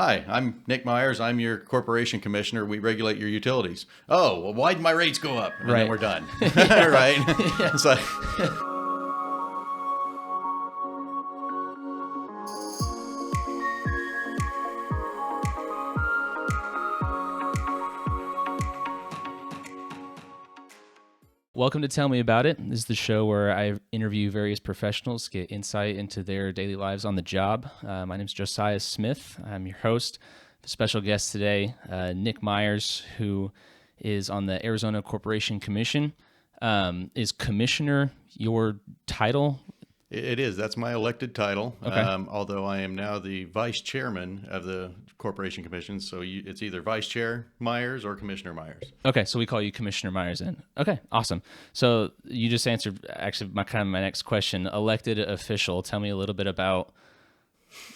Hi, I'm Nick Myers. I'm your corporation commissioner. We regulate your utilities. Oh, well, why'd my rates go up? And Right. then we're done. Right? It's like, Welcome to Tell Me About It. This is the show where I interview various professionals, get insight into their daily lives on the job. My name is Josiah Smith. I'm your host. The special guest today, Nick Myers, who is on the Arizona Corporation Commission. Is commissioner your title? it is. That's my elected title. Okay. Although I am now the vice chairman of the Corporation Commission. So it's either Vice Chair Myers or Commissioner Myers. Okay, so we call you Commissioner Myers then. Okay, awesome. So you just answered actually my next question. Elected official. Tell me a little bit about.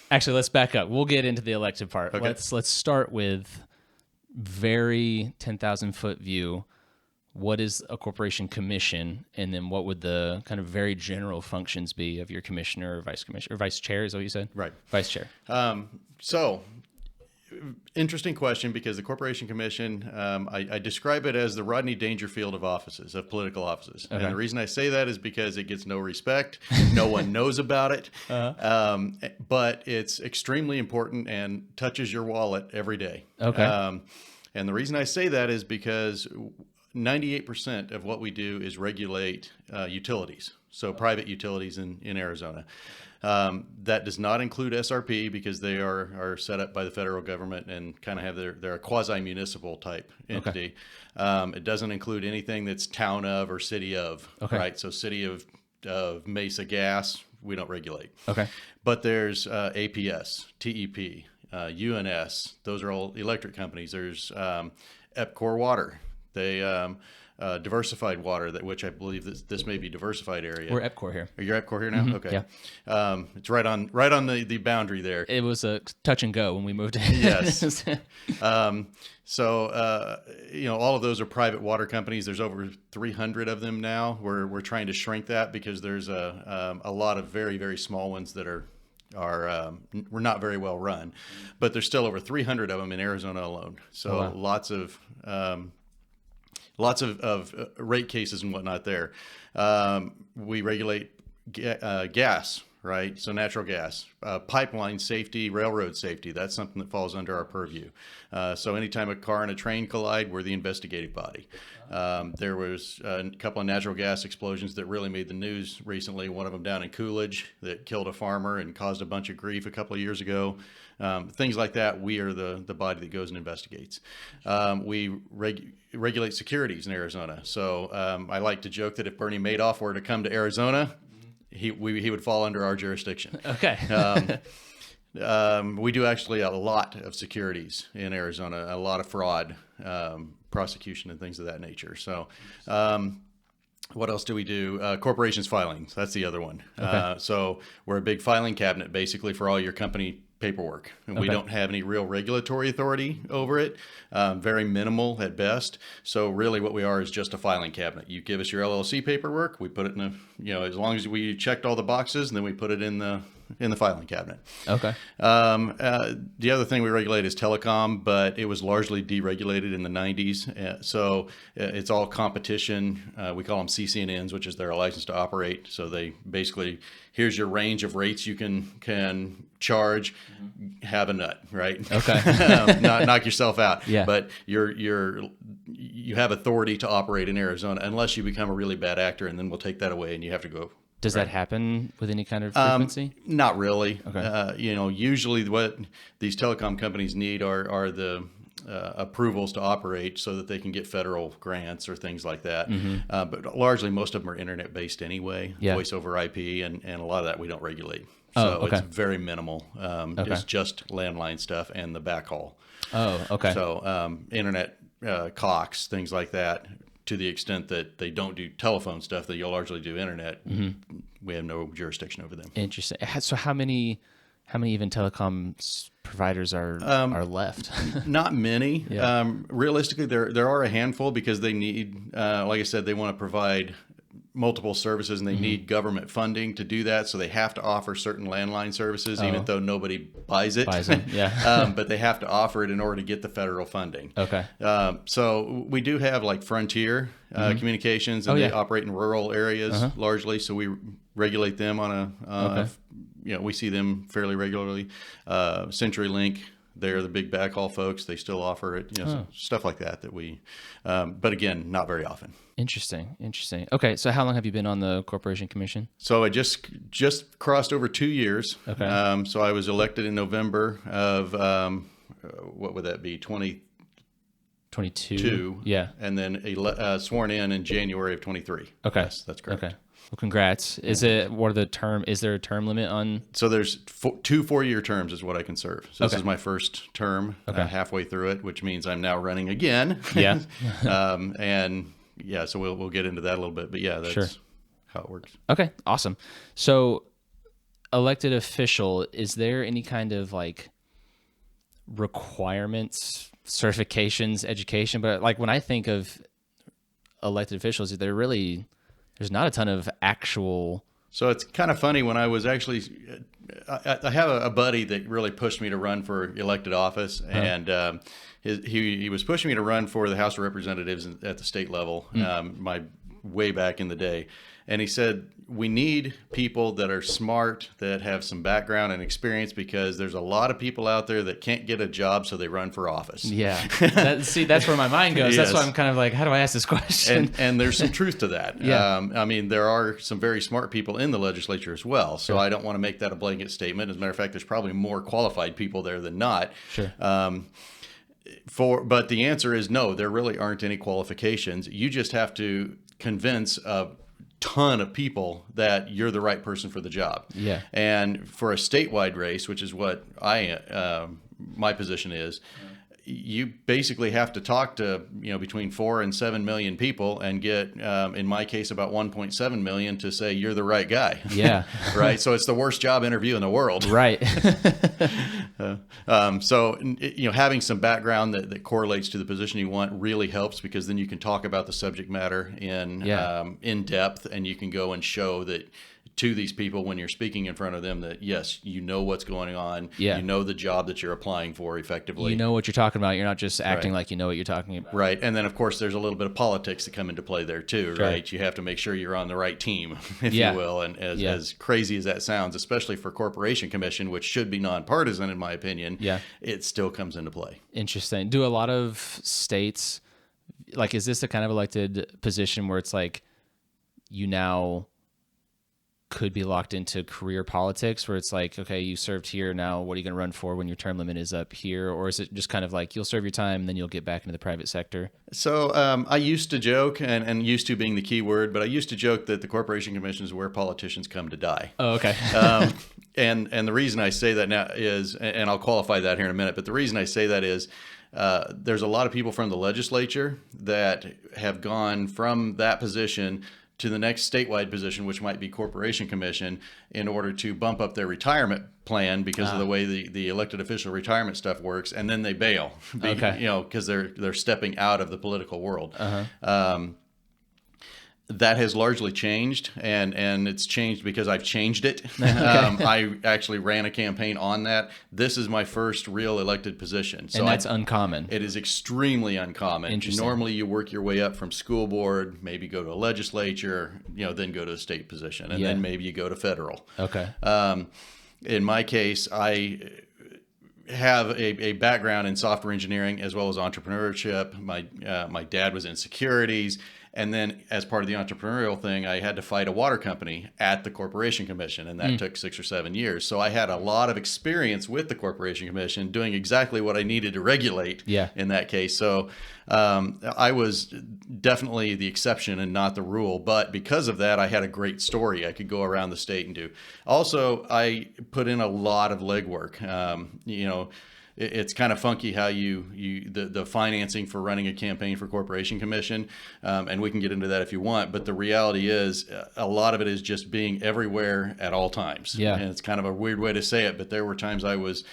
Actually, let's back up. We'll get into the elected part. Okay. Let's start with very 10,000 foot view. What is a corporation commission, and then what would the kind of very general functions be of your commissioner or vice commissioner or vice chair? Is that what you said? Right. Vice chair. So, interesting question, because the Corporation Commission, I describe it as the Rodney Dangerfield of offices, of political offices. Okay. And the reason I say that is because it gets no respect. No one knows about it. But it's extremely important and touches your wallet every day. Okay. And the reason I say that is because 98% of what we do is regulate utilities, so private utilities in Arizona. That does not include SRP, because they are set up by the federal government and kind of have they're a quasi-municipal type entity. It doesn't include anything that's town of or city of, Okay. right? So city of Mesa Gas, we don't regulate. Okay. But there's APS, TEP, UNS. Those are all electric companies. There's EPCOR Water. They Diversified Water, which I believe this may be Diversified area. We're EPCOR here. Are you EPCOR here now? Okay. Yeah. It's right on the boundary there. It was a touch and go when we moved in. Yes. So all of those are private water companies. There's over 300 of them now. We're trying to shrink that, because there's a lot of very, very small ones that are we're not very well run, but there's still over 300 of them in Arizona alone. So wow. lots of rate cases and whatnot there. We regulate gas, right? So natural gas, pipeline safety, railroad safety. That's something that falls under our purview. So anytime a car and a train collide, we're the investigative body. There was a couple of natural gas explosions that really made the news recently. One of them down in Coolidge that killed a farmer and caused a bunch of grief a couple of years ago. Things like that, we are the body that goes and investigates. We regulate securities in Arizona. So I like to joke that if Bernie Madoff were to come to Arizona, he would fall under our jurisdiction. Okay. We do actually a lot of securities in Arizona, a lot of fraud, prosecution, and things of that nature. So what else do we do? Corporations filings. That's the other one. Okay. So we're a big filing cabinet, basically, for all your company paperwork. And we Okay. don't have any real regulatory authority over it, very minimal at best. So really what we are is just a filing cabinet. You give us your LLC paperwork, we put it in as long as we checked all the boxes, and then we put it in the filing cabinet. Okay. The other thing we regulate is telecom, but it was largely deregulated in the 90s. So it's all competition. We call them CCNNs, which is their license to operate. So they basically, here's your range of rates you can charge. Have a nut, right? Okay. Knock yourself out. Yeah. But you have authority to operate in Arizona unless you become a really bad actor, and then we'll take that away and you have to go. Does that happen with any kind of frequency? Not really. Okay. Usually what these telecom companies need are the approvals to operate so that they can get federal grants or things like that. But largely, most of them are internet-based anyway, Yeah. voice over IP, and a lot of that we don't regulate. Oh, So okay. it's very minimal. Okay. It's just landline stuff and the backhaul. Oh, okay. So internet Cox, things like that. To the extent that they don't do telephone stuff, that you'll largely do internet, we have no jurisdiction over them. Interesting. So how many even telecom providers are left? Not many. Yeah. Realistically, there are a handful, because they need, like I said, they want to provide multiple services and they need government funding to do that. So they have to offer certain landline services, even though nobody buys it. Buys them, yeah. But they have to offer it in order to get the federal funding. Okay. So we do have like Frontier Communications, and they operate in rural areas largely. So we regulate them on a, we see them fairly regularly. CenturyLink, they're the big backhaul folks. They still offer it, stuff like that we, but again, not very often. Interesting. Okay, so how long have you been on the Corporation Commission? So I just crossed over 2 years. Okay. So I was elected in November of, what would that be, 22. Yeah. And then sworn in January of 23. Okay. Yes, that's correct. Okay. Well, congrats. Is there a term limit on? So there's 2 4-year terms is what I can serve. So this is my first term, halfway through it, which means I'm now running again. Yeah. And yeah, so we'll get into that a little bit, but yeah, that's how it works. Okay. Awesome. So elected official, is there any kind of like requirements, certifications, education? But like when I think of elected officials, there's not a ton of actual. So it's kind of funny when I was actually, I have a buddy that really pushed me to run for elected office, and he was pushing me to run for the House of Representatives at the state level, my way back in the day. And he said, we need people that are smart, that have some background and experience, because there's a lot of people out there that can't get a job, so they run for office. Yeah. That's where my mind goes. Yes. That's why I'm kind of like, how do I ask this question? And there's some truth to that. Yeah. I mean, there are some very smart people in the legislature as well. So I don't want to make that a blanket statement. As a matter of fact, there's probably more qualified people there than not. Sure. But the answer is no, there really aren't any qualifications. You just have to convince a ton of people that you're the right person for the job. Yeah. And for a statewide race, which is what my position is, you basically have to talk to, between 4 and 7 million people and get, in my case, about 1.7 million to say you're the right guy. Yeah. Right. So it's the worst job interview in the world. Right. So, having some background that correlates to the position you want really helps, because then you can talk about the subject matter in depth, and you can go and show that to these people when you're speaking in front of them that, yes, you know what's going on. Yeah. You know the job that you're applying for effectively. You know what you're talking about. You're not just acting like you know what you're talking about. Right. And then, of course, there's a little bit of politics that come into play there too, right? You have to make sure you're on the right team, if you will. And as crazy as that sounds, especially for Corporation Commission, which should be nonpartisan in my opinion, it still comes into play. Interesting. Do a lot of states, like, is this a kind of elected position where it's like you now could be locked into career politics, where it's like, okay, you served here, now what are you going to run for when your term limit is up here? Or is it just kind of like you'll serve your time and then you'll get back into the private sector? So I used to joke, and used to being the key word, but I used to joke that the Corporation Commission is where politicians come to die. Oh, okay. And the reason I say that now is, and I'll qualify that here in a minute, but the reason I say that is there's a lot of people from the legislature that have gone from that position to the next statewide position, which might be Corporation Commission, in order to bump up their retirement plan because of the way the elected official retirement stuff works, and then they bail, because they're stepping out of the political world. That has largely changed, and it's changed because I've changed it. I actually ran a campaign on that. This is my first real elected position. So and that's uncommon. It is extremely uncommon. Interesting. Normally you work your way up from school board, maybe go to a legislature, then go to a state position, and then maybe you go to federal. Okay. In my case, I have a background in software engineering as well as entrepreneurship. My dad was in securities. And then as part of the entrepreneurial thing, I had to fight a water company at the Corporation Commission, and that took 6 or 7 years. So I had a lot of experience with the Corporation Commission doing exactly what I needed to regulate in that case. So I was definitely the exception and not the rule. But because of that, I had a great story I could go around the state and do. Also, I put in a lot of legwork. It's kind of funky how the financing for running a campaign for Corporation Commission, and we can get into that if you want, but the reality is a lot of it is just being everywhere at all times. Yeah. And it's kind of a weird way to say it, but there were times I was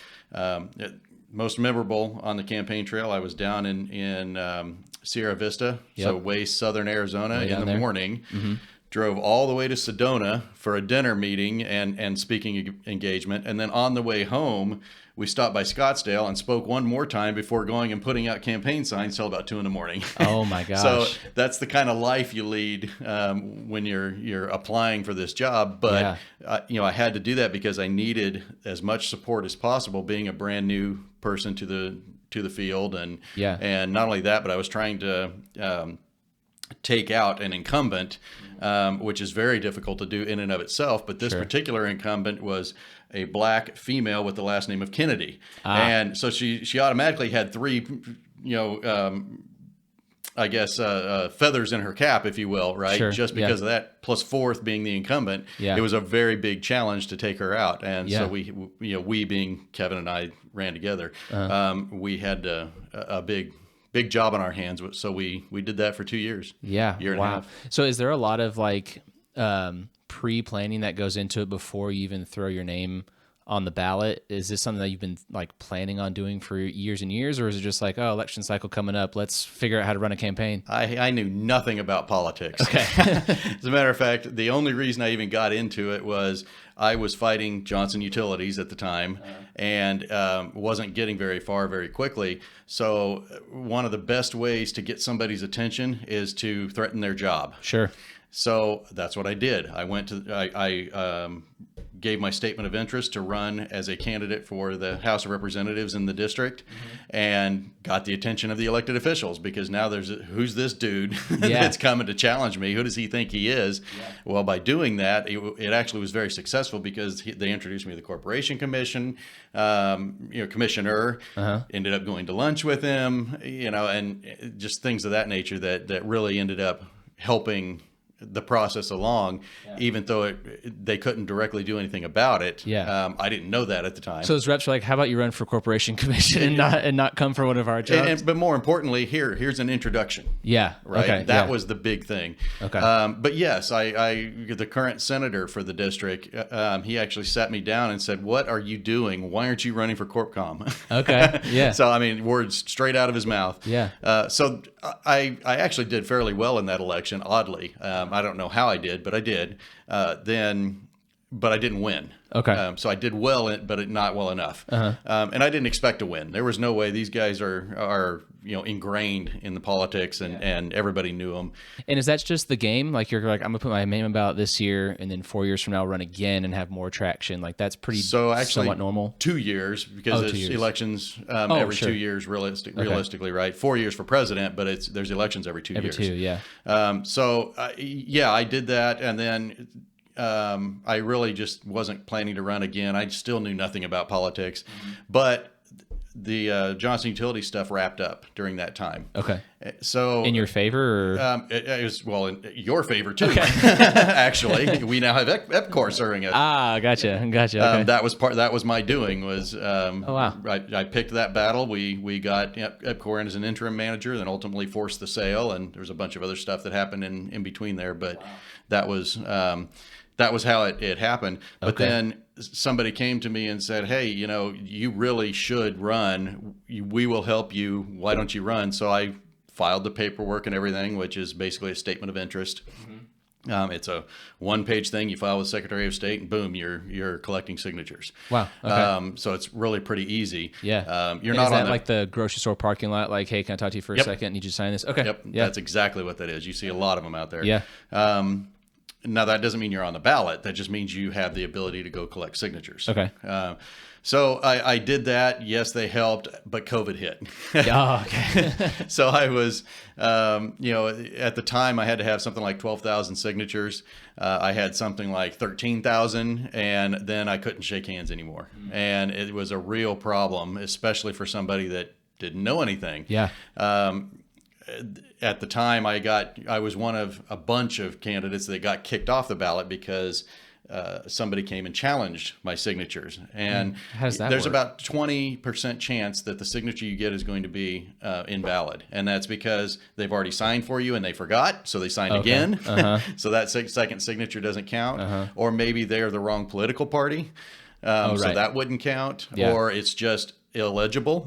most memorable on the campaign trail. I was down in Sierra Vista, so way southern Arizona, in the morning, drove all the way to Sedona for a dinner meeting and speaking engagement. And then on the way home, we stopped by Scottsdale and spoke one more time before going and putting out campaign signs till about 2 a.m. Oh my gosh. So that's the kind of life you lead when you're applying for this job. But I had to do that because I needed as much support as possible, being a brand new person to the field, and not only that, but I was trying to take out an incumbent, which is very difficult to do in and of itself. But this particular incumbent was a black female with the last name of Kennedy. And so she automatically had 3, I guess, feathers in her cap, if you will, right? Sure. Just because of that, plus 4th being the incumbent, it was a very big challenge to take her out. And so we being Kevin and I ran together, we had a big job on our hands. So we did that for 2 years. Yeah. Year and a half. So is there a lot of like pre-planning that goes into it before you even throw your name on the ballot? Is this something that you've been like planning on doing for years and years, or is it just like, oh, election cycle coming up, let's figure out how to run a campaign? I knew nothing about politics. Okay. As a matter of fact, the only reason I even got into it was I was fighting Johnson Utilities at the time, and wasn't getting very far very quickly. So one of the best ways to get somebody's attention is to threaten their job. Sure. So that's what I did. I went to I gave my statement of interest to run as a candidate for the House of Representatives in the district, and got the attention of the elected officials, because now who's this dude that's coming to challenge me? Who does he think he is? Well, by doing that, it actually was very successful, because they introduced me to the Corporation Commission, commissioner, ended up going to lunch with him, and just things of that nature that really ended up helping the process along, even though they couldn't directly do anything about it. I didn't know that at the time. So those reps were like, how about you run for Corporation Commission and not come for one of our jobs? But more importantly, here's an introduction. Yeah. Right. Okay. That was the big thing. Okay. But yes, the current senator for the district, he actually sat me down and said, "What are you doing? Why aren't you running for CorpCom?" Okay. Yeah. So, I mean, words straight out of his mouth. Yeah. So I actually did fairly well in that election, oddly. I don't know how I did, but I did. But I didn't win. Okay. So I did well, but not well enough. And I didn't expect to win. There was no way. These guys are ingrained in the politics, and everybody knew them. And is that just the game? Like you're like, I'm gonna put my name about this year, and then 4 years from now run again and have more traction. Like that's pretty somewhat normal. 2 years, because there's elections every 2 years, realistically, right? 4 years for president, but there's elections every 2 years. Every 2, yeah. I did that, and then I really just wasn't planning to run again. I still knew nothing about politics, but the Johnson Utility stuff wrapped up during that time. Okay. So in your favor, or? It was, well, in your favor too. Okay. Actually, we now have EPCOR serving us. Gotcha. Okay. That was my doing. Was oh wow. I picked that battle. We got EPCOR in as an interim manager, then ultimately forced the sale, and there was a bunch of other stuff that happened in between there. But that was how it happened. But then somebody came to me and said, "Hey, you really should run. We will help you. Why don't you run?" So I filed the paperwork and everything, which is basically a statement of interest. It's a one-page thing. You file with the Secretary of State, and boom, you're collecting signatures. Wow. Okay. So it's really pretty easy. Yeah. You're not on like the grocery store parking lot. Like, hey, can I talk to you for a second? Need you to sign this? Okay. Yep. Yeah. That's exactly what that is. You see a lot of them out there. Yeah. Now, that doesn't mean you're on the ballot. That just means you have the ability to go collect signatures. Okay. So I did that. Yes, they helped, but COVID hit. Okay. So I was, at the time I had to have something like 12,000 signatures. I had something like 13,000, and then I couldn't shake hands anymore. And it was a real problem, especially for somebody that didn't know anything. Yeah. At the time, I was one of a bunch of candidates that got kicked off the ballot because somebody came and challenged my signatures. And there's work? About 20% chance that the signature you get is going to be invalid. And that's because they've already signed for you and they forgot, so they signed again. So that second signature doesn't count. Or maybe they're the wrong political party, so that wouldn't count. Yeah. Or it's just illegible.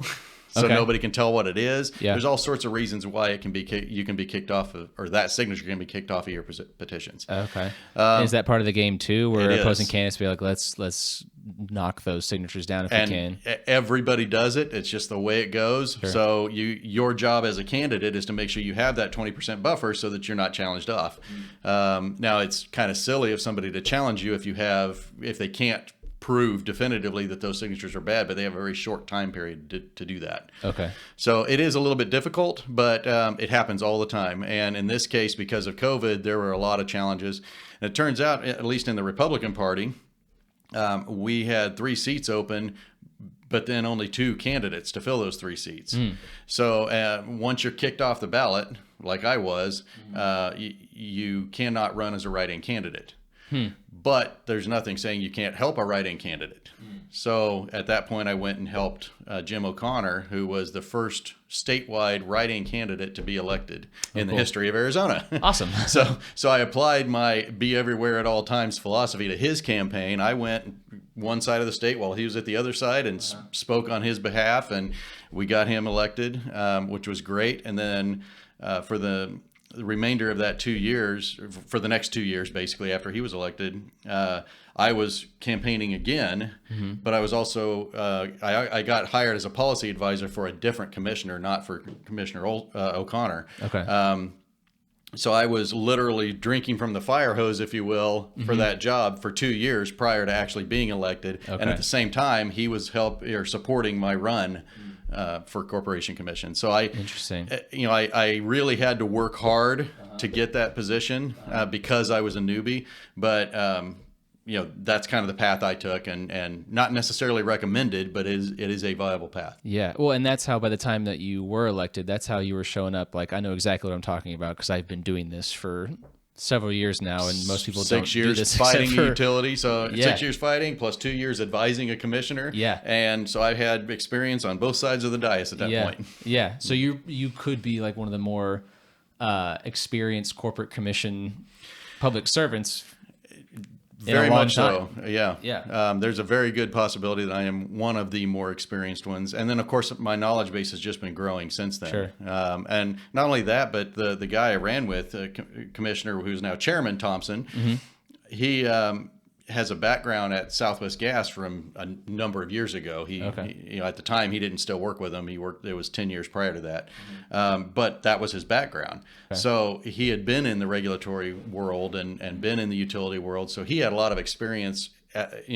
so Okay. nobody can tell what it is. Yeah. There's all sorts of reasons why it can be you can be kicked off of, or that signature can be kicked off of your petitions. Okay. And is that part of the game too, where it opposing is. candidates be like, let's knock those signatures down if we can? Everybody does it. It's just the way it goes. So your job as a candidate is to make sure you have that 20% buffer so that you're not challenged off. Now it's kind of silly of somebody to challenge you if they can't prove definitively that those signatures are bad, but they have a very short time period to do that. Okay. So it is a little bit difficult, but it happens all the time. And in this case, because of COVID, there were a lot of challenges. And it turns out, at least in the Republican Party, we had 3 seats open, but then only 2 candidates to fill those 3 seats. So once you're kicked off the ballot, like I was, you cannot run as a write-in candidate. But there's nothing saying you can't help a write-in candidate. So at that point, I went and helped Jim O'Connor, who was the first statewide write-in candidate to be elected in the history of Arizona. Awesome. So I applied my be everywhere at all times philosophy to his campaign. I went one side of the state while he was at the other side and spoke on his behalf, and we got him elected, which was great. And then for the remainder of that 2 years, for the next 2 years, basically after he was elected, I was campaigning again, but I was also I got hired as a policy advisor for a different commissioner, not for Commissioner O'Connor. Okay. So I was literally drinking from the fire hose, if you will, for that job for 2 years prior to actually being elected. And at the same time, he was supporting my run for Corporation Commission. So Interesting. I really had to work hard to get that position because I was a newbie. But that's kind of the path I took, and not necessarily recommended, but it is a viable path. Yeah. Well, and that's how by the time that you were elected, that's how you were showing up. Like, I know exactly what I'm talking about because I've been doing this for several years now, and most people don't 6 do years this fighting except for, utility. So Yeah. 6 years fighting plus 2 years advising a commissioner. Yeah. And so I had experience on both sides of the dais at that Yeah. point. Yeah. So you could be like one of the more experienced corporate commission public servants. in a Very long much so. time. Yeah. Yeah. There's a very good possibility that I am one of the more experienced ones. And then, of course, my knowledge base has just been growing since then. Sure. And not only that, but the guy I ran with, Commissioner, who's now Chairman Thompson, he has a background at Southwest Gas from a number of years ago. He at the time, he didn't still work with them. He worked, it was 10 years prior to that. But that was his background. Okay. So he had been in the regulatory world and been in the utility world. So he had a lot of experience,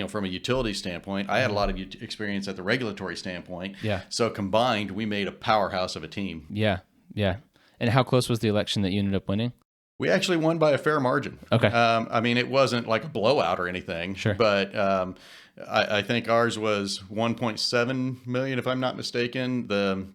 from a utility standpoint. I had a lot of experience at the regulatory standpoint. Yeah. So combined, we made a powerhouse of a team. Yeah. Yeah. And how close was the election that you ended up winning? We actually won by a fair margin. Okay. I mean, it wasn't like a blowout or anything. Sure. But I think ours was 1.7 million, if I'm not mistaken.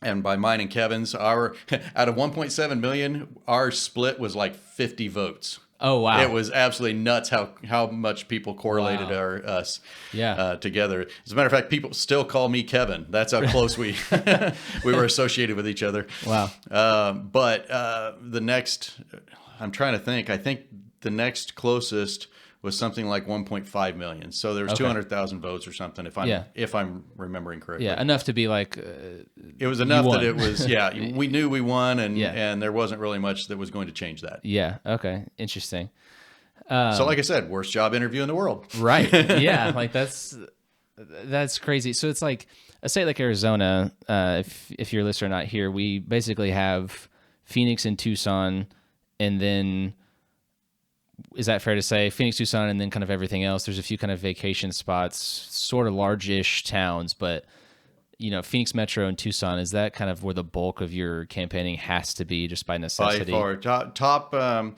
And by mine and Kevin's, out of 1.7 million, our split was like 50 votes. Oh, wow. It was absolutely nuts how much people correlated us together. As a matter of fact, people still call me Kevin. That's how close we were associated with each other. Wow. But the next, I'm trying to think, I think the next closest was something like 1.5 million. So there was 200,000 votes or something, if I'm remembering correctly. Yeah, enough to be like... it was enough that it was, we knew we won, and there wasn't really much that was going to change that. Yeah, okay, interesting. So like I said, worst job interview in the world. Right, yeah, like that's crazy. So it's like, a state like Arizona, if your listeners are not here, we basically have Phoenix and Tucson, and then... Is that fair to say? Phoenix, Tucson, and then kind of everything else. There's a few kind of vacation spots, sort of large-ish towns, but Phoenix Metro and Tucson, is that kind of where the bulk of your campaigning has to be, just by necessity? By far,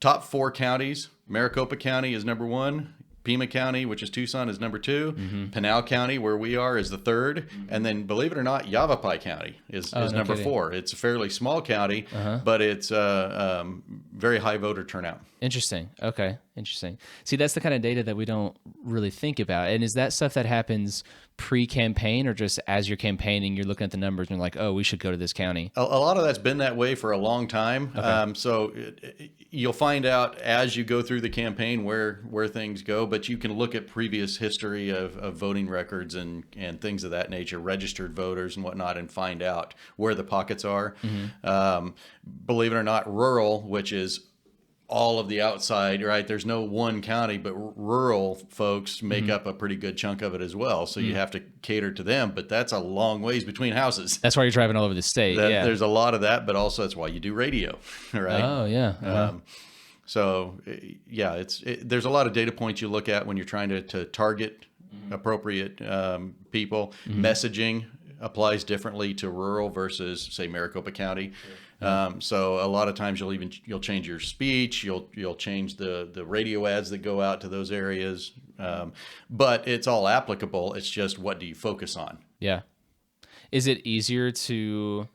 top 4 counties. Maricopa County is number 1. Pima County, which is Tucson, is number 2. Mm-hmm. Pinal County, where we are, is the 3rd. Mm-hmm. And then, believe it or not, Yavapai County is number 4. It's a fairly small county, but it's very high voter turnout. Interesting. Okay. Interesting. See, that's the kind of data that we don't really think about. And is that stuff that happens pre-campaign or just as you're campaigning, you're looking at the numbers and you're like, oh, we should go to this county? A lot of that's been that way for a long time. So you'll find out as you go through the campaign where things go, but you can look at previous history of voting records and things of that nature, registered voters and whatnot, and find out where the pockets are. Believe it or not, rural, which is all of the outside, right? There's no one county, but rural folks make up a pretty good chunk of it as well. So you have to cater to them, but that's a long ways between houses. That's why you're driving all over the state. Yeah. There's a lot of that, but also that's why you do radio, right? Oh, yeah. So yeah, there's a lot of data points you look at when you're trying to target appropriate people. Messaging applies differently to rural versus, say, Maricopa County. So a lot of times you'll change your speech, you'll change the radio ads that go out to those areas, but it's all applicable. It's just, what do you focus on? Yeah. Is it easier to,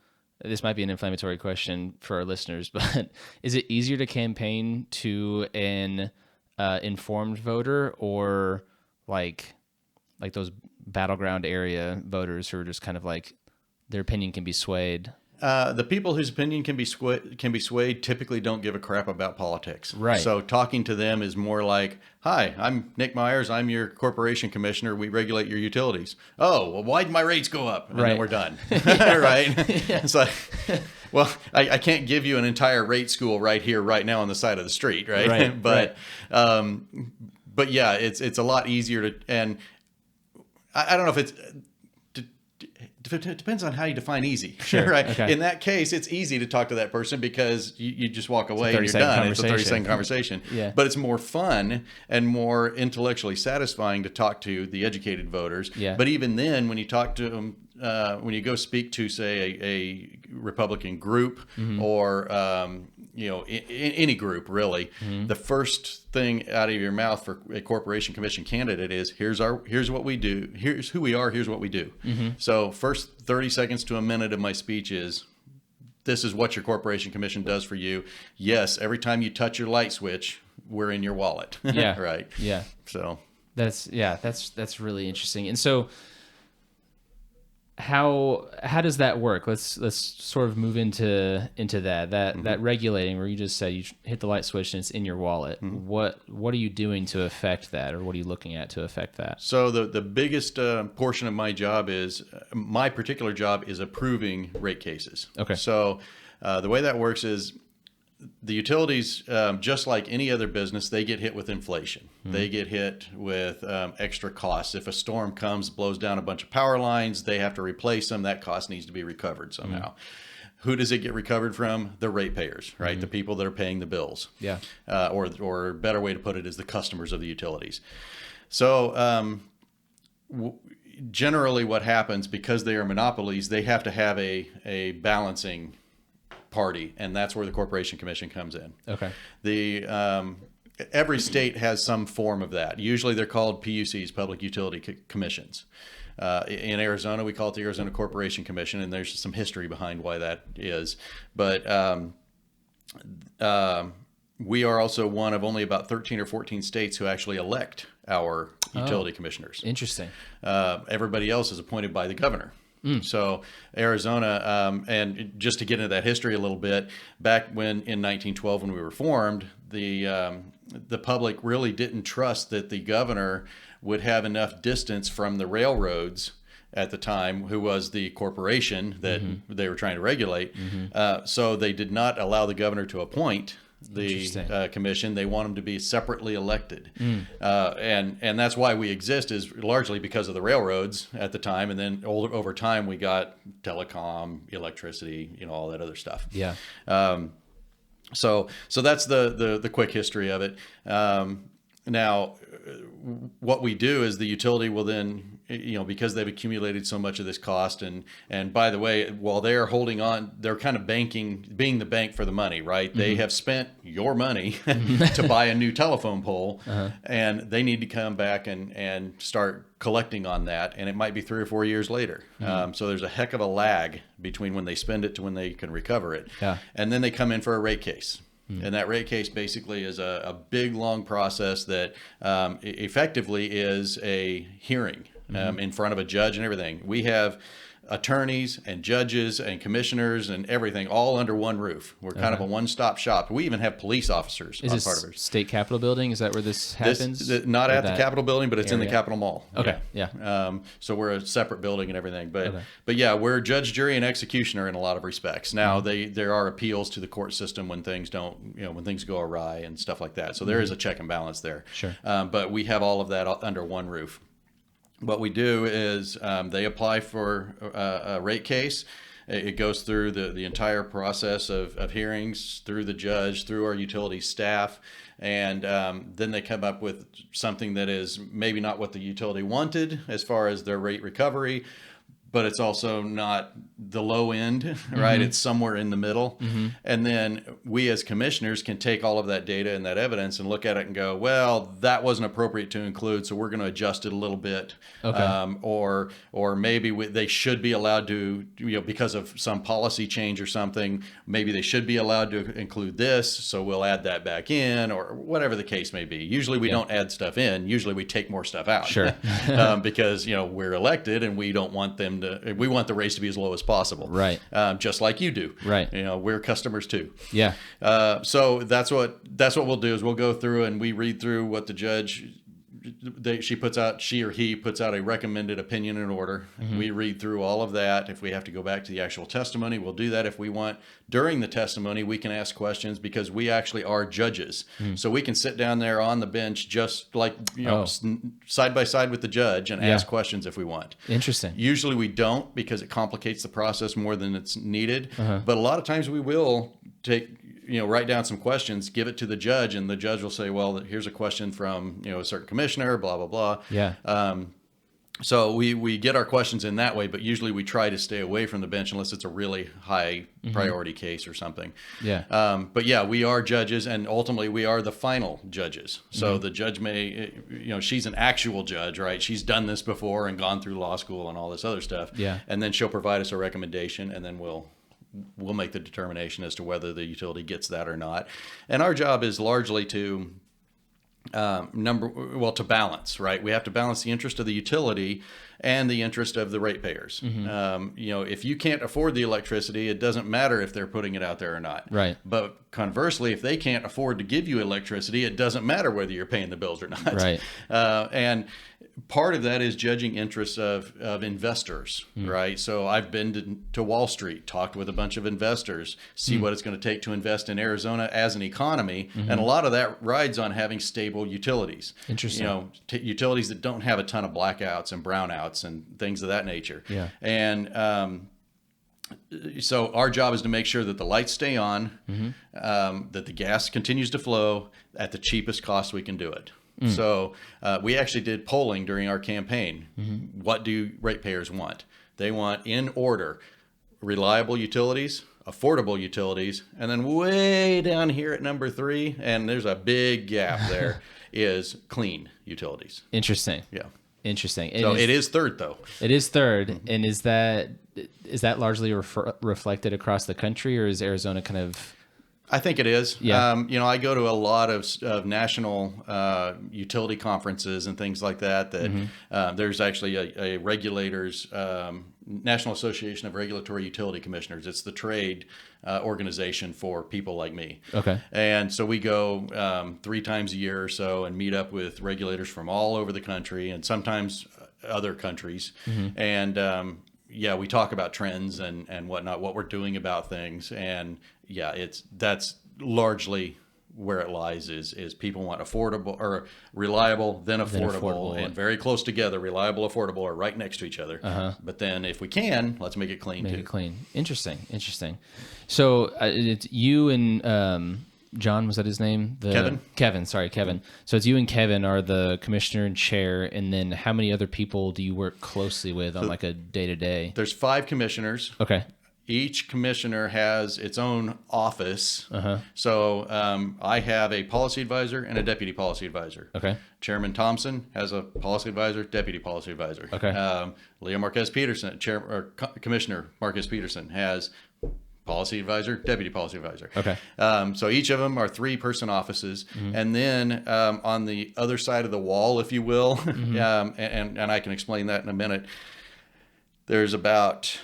this might be an inflammatory question for our listeners, but is it easier to campaign to an informed voter, or like those battleground area voters who are just kind of like, their opinion can be swayed? The people whose opinion can be swayed typically don't give a crap about politics. Right. So talking to them is more like, "Hi, I'm Nick Myers. I'm your corporation commissioner. We regulate your utilities." "Oh, well, why'd my rates go up?" And then we're done. Right? It's like, well, I can't give you an entire rate school right here, right now on the side of the street, right? Right. But yeah, it's a lot easier to, and I don't know if it's. It depends on how you define easy. Sure. Right. Okay. In that case, it's easy to talk to that person because you just walk away and you're done. It's a 30-second conversation. Yeah. But it's more fun and more intellectually satisfying to talk to the educated voters. Yeah. But even then, when you talk to them, when you go speak to, say, a Republican group or any group, really, the first thing out of your mouth for a corporation commission candidate is, here's what we do, here's who we are, here's what we do. So first 30 seconds to a minute of my speech is, this is what your corporation commission does for you. Yes, every time you touch your light switch, we're in your wallet. Yeah. Right. Yeah. So that's really interesting. And so how does that work? Let's sort of move into that regulating, where you just say you hit the light switch and it's in your wallet. What are you doing to affect that, or what are you looking at to affect that? So the biggest portion of my job is, my particular job is approving rate cases. Okay. So the way that works is, the utilities, just like any other business, they get hit with inflation. They get hit with extra costs. If a storm comes, blows down a bunch of power lines, they have to replace them. That cost needs to be recovered somehow. Who does it get recovered from? The ratepayers, right? The people that are paying the bills. Yeah. Or a better way to put it is the customers of the utilities. So generally what happens, because they are monopolies, they have to have a balancing party, and that's where the Corporation Commission comes in. Okay. Every state has some form of that. Usually they're called PUCs, Public Utility Commissions. In Arizona, we call it the Arizona Corporation Commission, and there's some history behind why that is. But we are also one of only about 13 or 14 states who actually elect our utility commissioners. Interesting. Everybody else is appointed by the governor. So Arizona, and just to get into that history a little bit, back in 1912 when we were formed, the public really didn't trust that the governor would have enough distance from the railroads at the time, who was the corporation that they were trying to regulate. So they did not allow the governor to appoint the commission. They want them to be separately elected. And that's why we exist, is largely because of the railroads at the time. And then over time, we got telecom, electricity, all that other stuff. Yeah. So that's the quick history of it. Now, what we do is the utility will then, because they've accumulated so much of this cost, and by the way, while they're holding on, they're kind of being the bank for the money, right? They have spent your money to buy a new telephone pole, and they need to come back and start collecting on that, and it might be 3 or 4 years later. So there's a heck of a lag between when they spend it to when they can recover it. Yeah. And then they come in for a rate case. And that rate case basically is a big, long process that effectively is a hearing in front of a judge and everything. We have attorneys and judges and commissioners and everything all under one roof. We're kind of a one-stop shop. We even have police officers Is on this part of it. State Capitol building? Is that where this happens? Not Or at the that Capitol building, but it's in the area? Capitol Mall. Okay, yeah. So we're a separate building and everything, but Okay. but yeah, we're judge, jury, and executioner in a lot of respects. Now there are appeals to the court system when things don't, when things go awry and stuff like that. So there is a check and balance there. Sure. But we have all of that under one roof. What we do is they apply for a rate case. It goes through the entire process of hearings, through the judge, through our utility staff, and then they come up with something that is maybe not what the utility wanted as far as their rate recovery, but it's also not the low end, right? It's somewhere in the middle. And then we as commissioners can take all of that data and that evidence and look at it and go, well, that wasn't appropriate to include, so we're going to adjust it a little bit. Okay. Or maybe they should be allowed to, because of some policy change or something, maybe they should be allowed to include this, so we'll add that back in, or whatever the case may be. Usually we don't add stuff in. Usually we take more stuff out. Sure. Because, we're elected and we don't want them we want the rates to be as low as possible. Right. Just like you do. Right. We're customers too. Yeah. So that's what we'll do is we'll go through and we read through what the judge, she or he puts out a recommended opinion and order. We read through all of that. If we have to go back to the actual testimony, we'll do that. If we want, during the testimony, we can ask questions because we actually are judges. So we can sit down there on the bench just like, side by side with the judge and ask questions if we want. Interesting. Usually we don't because it complicates the process more than it's needed. But a lot of times we will write down some questions, give it to the judge, and the judge will say, well, here's a question from, a certain commissioner, blah, blah, blah. Yeah. So we get our questions in that way, but usually we try to stay away from the bench unless it's a really high priority case or something. Yeah. But yeah, we are judges, and ultimately we are the final judges. So the judge may, she's an actual judge, right? She's done this before and gone through law school and all this other stuff. Yeah. And then she'll provide us a recommendation, and then we'll make the determination as to whether the utility gets that or not. And our job is largely to to balance, right? We have to balance the interest of the utility and the interest of the ratepayers. If you can't afford the electricity, it doesn't matter if they're putting it out there or not. Right. But conversely, if they can't afford to give you electricity, it doesn't matter whether you're paying the bills or not. Right. And part of that is judging interests of investors, right? So I've been to Wall Street, talked with a bunch of investors, see what it's going to take to invest in Arizona as an economy. And a lot of that rides on having stable utilities. Interesting. Utilities that don't have a ton of blackouts and brownouts and things of that nature. Yeah. And so our job is to make sure that the lights stay on, that the gas continues to flow at the cheapest cost we can do it. So we actually did polling during our campaign. What do ratepayers want? They want, in order, reliable utilities, affordable utilities, and then way down here at number 3, and there's a big gap there, is clean utilities. Interesting. Yeah. Interesting. So it is third, though. It is third. And is that largely reflected across the country, or is Arizona kind of... I think it is. Yeah. I go to a lot of national utility conferences and things like that. There's actually a regulators, National Association of Regulatory Utility Commissioners. It's the trade organization for people like me. Okay. And so we go 3 times a year or so and meet up with regulators from all over the country and sometimes other countries. And we talk about trends and whatnot, what we're doing about things. And that's largely where it lies is people want affordable or reliable, then affordable, and very close together. Reliable, affordable are right next to each other. But then if we can, let's make it clean too. Make it clean. Interesting. So it's you and John, was that his name? Kevin. Sorry, Kevin. So it's you and Kevin are the commissioner and chair, and then how many other people do you work closely with on like a day-to-day? There's 5 commissioners. Okay. Each commissioner has its own office. So I have a policy advisor and a deputy policy advisor. Okay. Chairman Thompson has a policy advisor, deputy policy advisor. Okay. Leo Marquez Peterson, Commissioner Marquez Peterson has policy advisor, deputy policy advisor. Okay. So each of them are 3-person offices. And then on the other side of the wall, if you will, and I can explain that in a minute, there's about,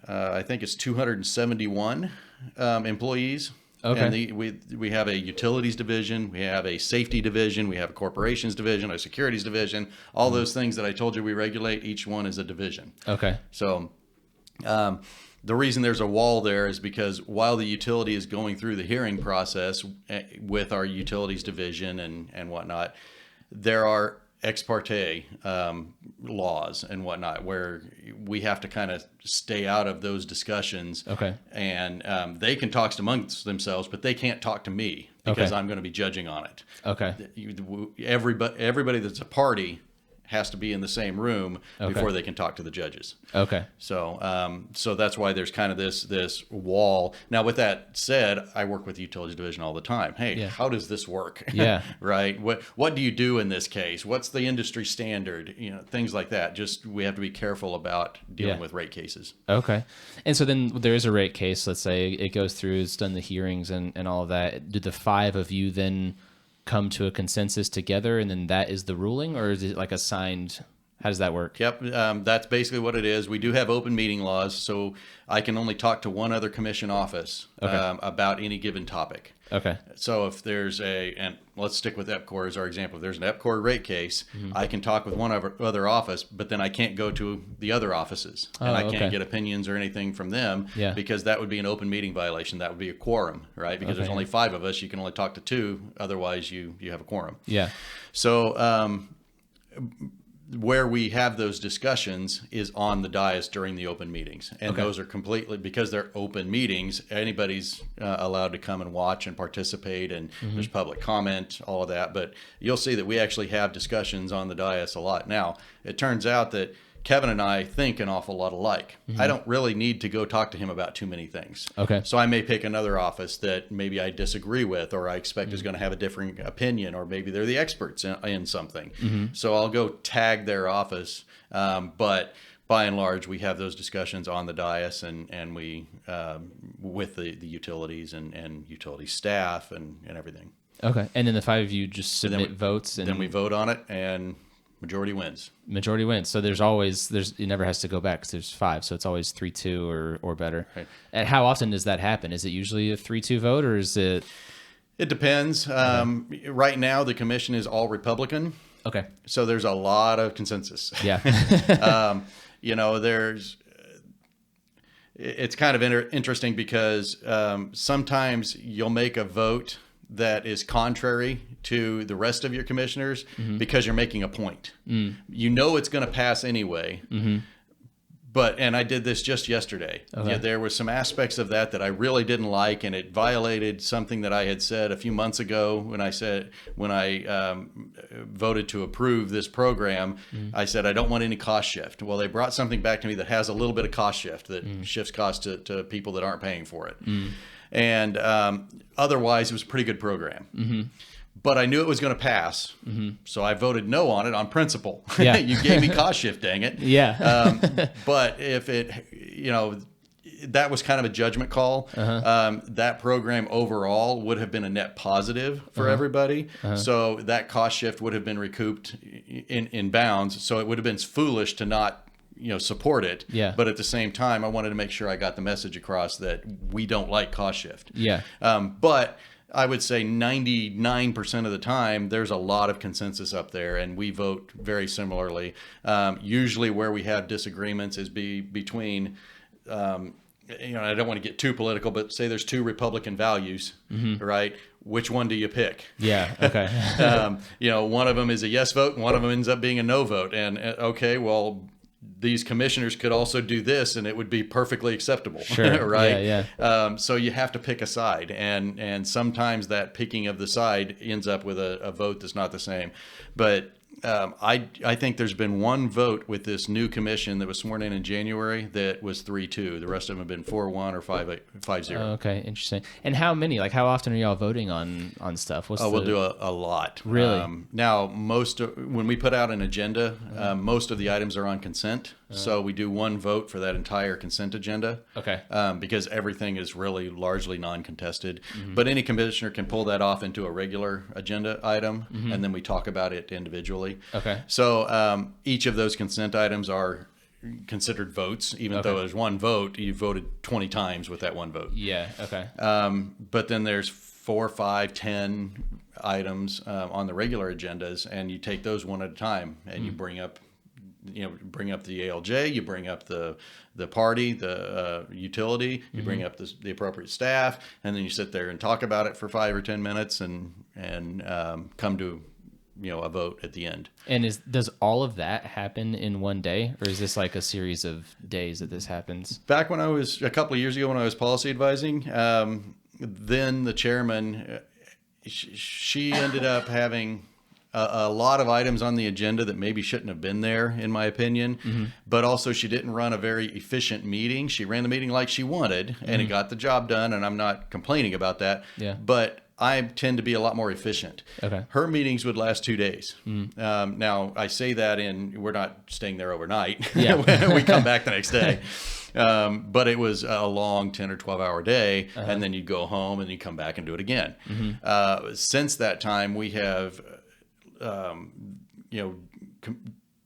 I think it's 271 employees. Okay. And we have a utilities division, we have a safety division, we have a corporations division, a securities division, all those things that I told you we regulate, each one is a division. Okay. So the reason there's a wall there is because while the utility is going through the hearing process with our utilities division and whatnot, there are ex parte laws and whatnot where we have to kind of stay out of those discussions. Okay. And they can talk amongst themselves, but they can't talk to me because I'm going to be judging on it. Okay. Everybody that's a party has to be in the same room before they can talk to the judges. Okay. So so that's why there's kind of this wall. Now, with that said, I work with the utilities division all the time. Hey, how does this work? Yeah. Right. What do you do in this case? What's the industry standard? Things like that. Just we have to be careful about dealing with rate cases. Okay. And so then there is a rate case. Let's say it goes through, it's done the hearings and all of that. Do the 5 of you then come to a consensus together and then that is the ruling, or is it like assigned? How does that work? Yep, that's basically what it is. We do have open meeting laws, so I can only talk to one other commission office about any given topic. Okay. So if there's and let's stick with EPCOR as our example. If there's an EPCOR rate case, I can talk with one other office, but then I can't go to the other offices. And I can't get opinions or anything from them because that would be an open meeting violation. That would be a quorum, right? Because there's only 5 of us. You can only talk to 2. Otherwise, you have a quorum. Yeah. So where we have those discussions is on the dais during the open meetings. And those are completely, because they're open meetings, anybody's allowed to come and watch and participate, and there's public comment, all of that. But you'll see that we actually have discussions on the dais a lot. Now, it turns out that Kevin and I think an awful lot alike. I don't really need to go talk to him about too many things. Okay. So I may pick another office that maybe I disagree with, or I expect is going to have a different opinion, or maybe they're the experts in something. So I'll go tag their office. But by and large, we have those discussions on the dais, and we with the utilities and utility staff and everything. Okay. And then the 5 of you just submit votes, and then we vote on it, and majority wins. Majority wins. So it never has to go back because there's 5. So it's always 3-2 or better. Right. And how often does that happen? Is it usually a 3-2 vote, or is it? It depends. Right now, the commission is all Republican. Okay. So there's a lot of consensus. Yeah. It's kind of interesting because sometimes you'll make a vote that is contrary to the rest of your commissioners because you're making a point. You know it's going to pass anyway. And I did this just yesterday. Okay. There were some aspects of that I really didn't like, and it violated something that I had said a few months ago when I voted to approve this program. I said I don't want any cost shift. Well, they brought something back to me that has a little bit of cost shift that shifts cost to people that aren't paying for it. And otherwise, it was a pretty good program. But I knew it was going to pass, so I voted no on it on principle. Yeah. You gave me cost shift, dang it. Yeah. But if that was kind of a judgment call. That program overall would have been a net positive for everybody. So that cost shift would have been recouped in bounds. So it would have been foolish to not support it. Yeah. But at the same time, I wanted to make sure I got the message across that we don't like cost shift. Yeah. But I would say 99% of the time, there's a lot of consensus up there, and we vote very similarly. Usually where we have disagreements is between, I don't want to get too political, but say there's 2 Republican values, right? Which one do you pick? Yeah. Okay. One of them is a yes vote, and one of them ends up being a no vote. And okay, well, these commissioners could also do this, and it would be perfectly acceptable. Sure. Right? Yeah. So you have to pick a side, and sometimes that picking of the side ends up with a vote that's not the same. But I think there's been one vote with this new commission that was sworn in January that was 3-2. The rest of them have been 4-1 or 5-0. Okay, interesting. And how many? Like, how often are y'all voting on stuff? We'll do a lot. Really? Now, when we put out an agenda, most of the items are on consent. So we do one vote for that entire consent agenda. Okay. Because everything is really largely non-contested. But any commissioner can pull that off into a regular agenda item, and then we talk about it individually. Okay. So each of those consent items are considered votes, even though there's one vote, you voted 20 times with that one vote. Yeah. Okay. But then there's 4, 5, 10 items on the regular agendas, and you take those one at a time, and you bring up the ALJ, you bring up the party, the utility, you bring up the appropriate staff, and then you sit there and talk about it for 5 or 10 minutes and come to a vote at the end. And does all of that happen in one day, or is this like a series of days that this happens? Back when a couple of years ago when I was policy advising, then the chairman, she ended up having a lot of items on the agenda that maybe shouldn't have been there, in my opinion. But also she didn't run a very efficient meeting. She ran the meeting like she wanted, and it got the job done, and I'm not complaining about that. Yeah. But I tend to be a lot more efficient. Okay. Her meetings would last 2 days. Now, I say that we're not staying there overnight. Yeah. We come back the next day. But it was a long 10 or 12-hour day, and then you'd go home and you come back and do it again. Since that time, we have,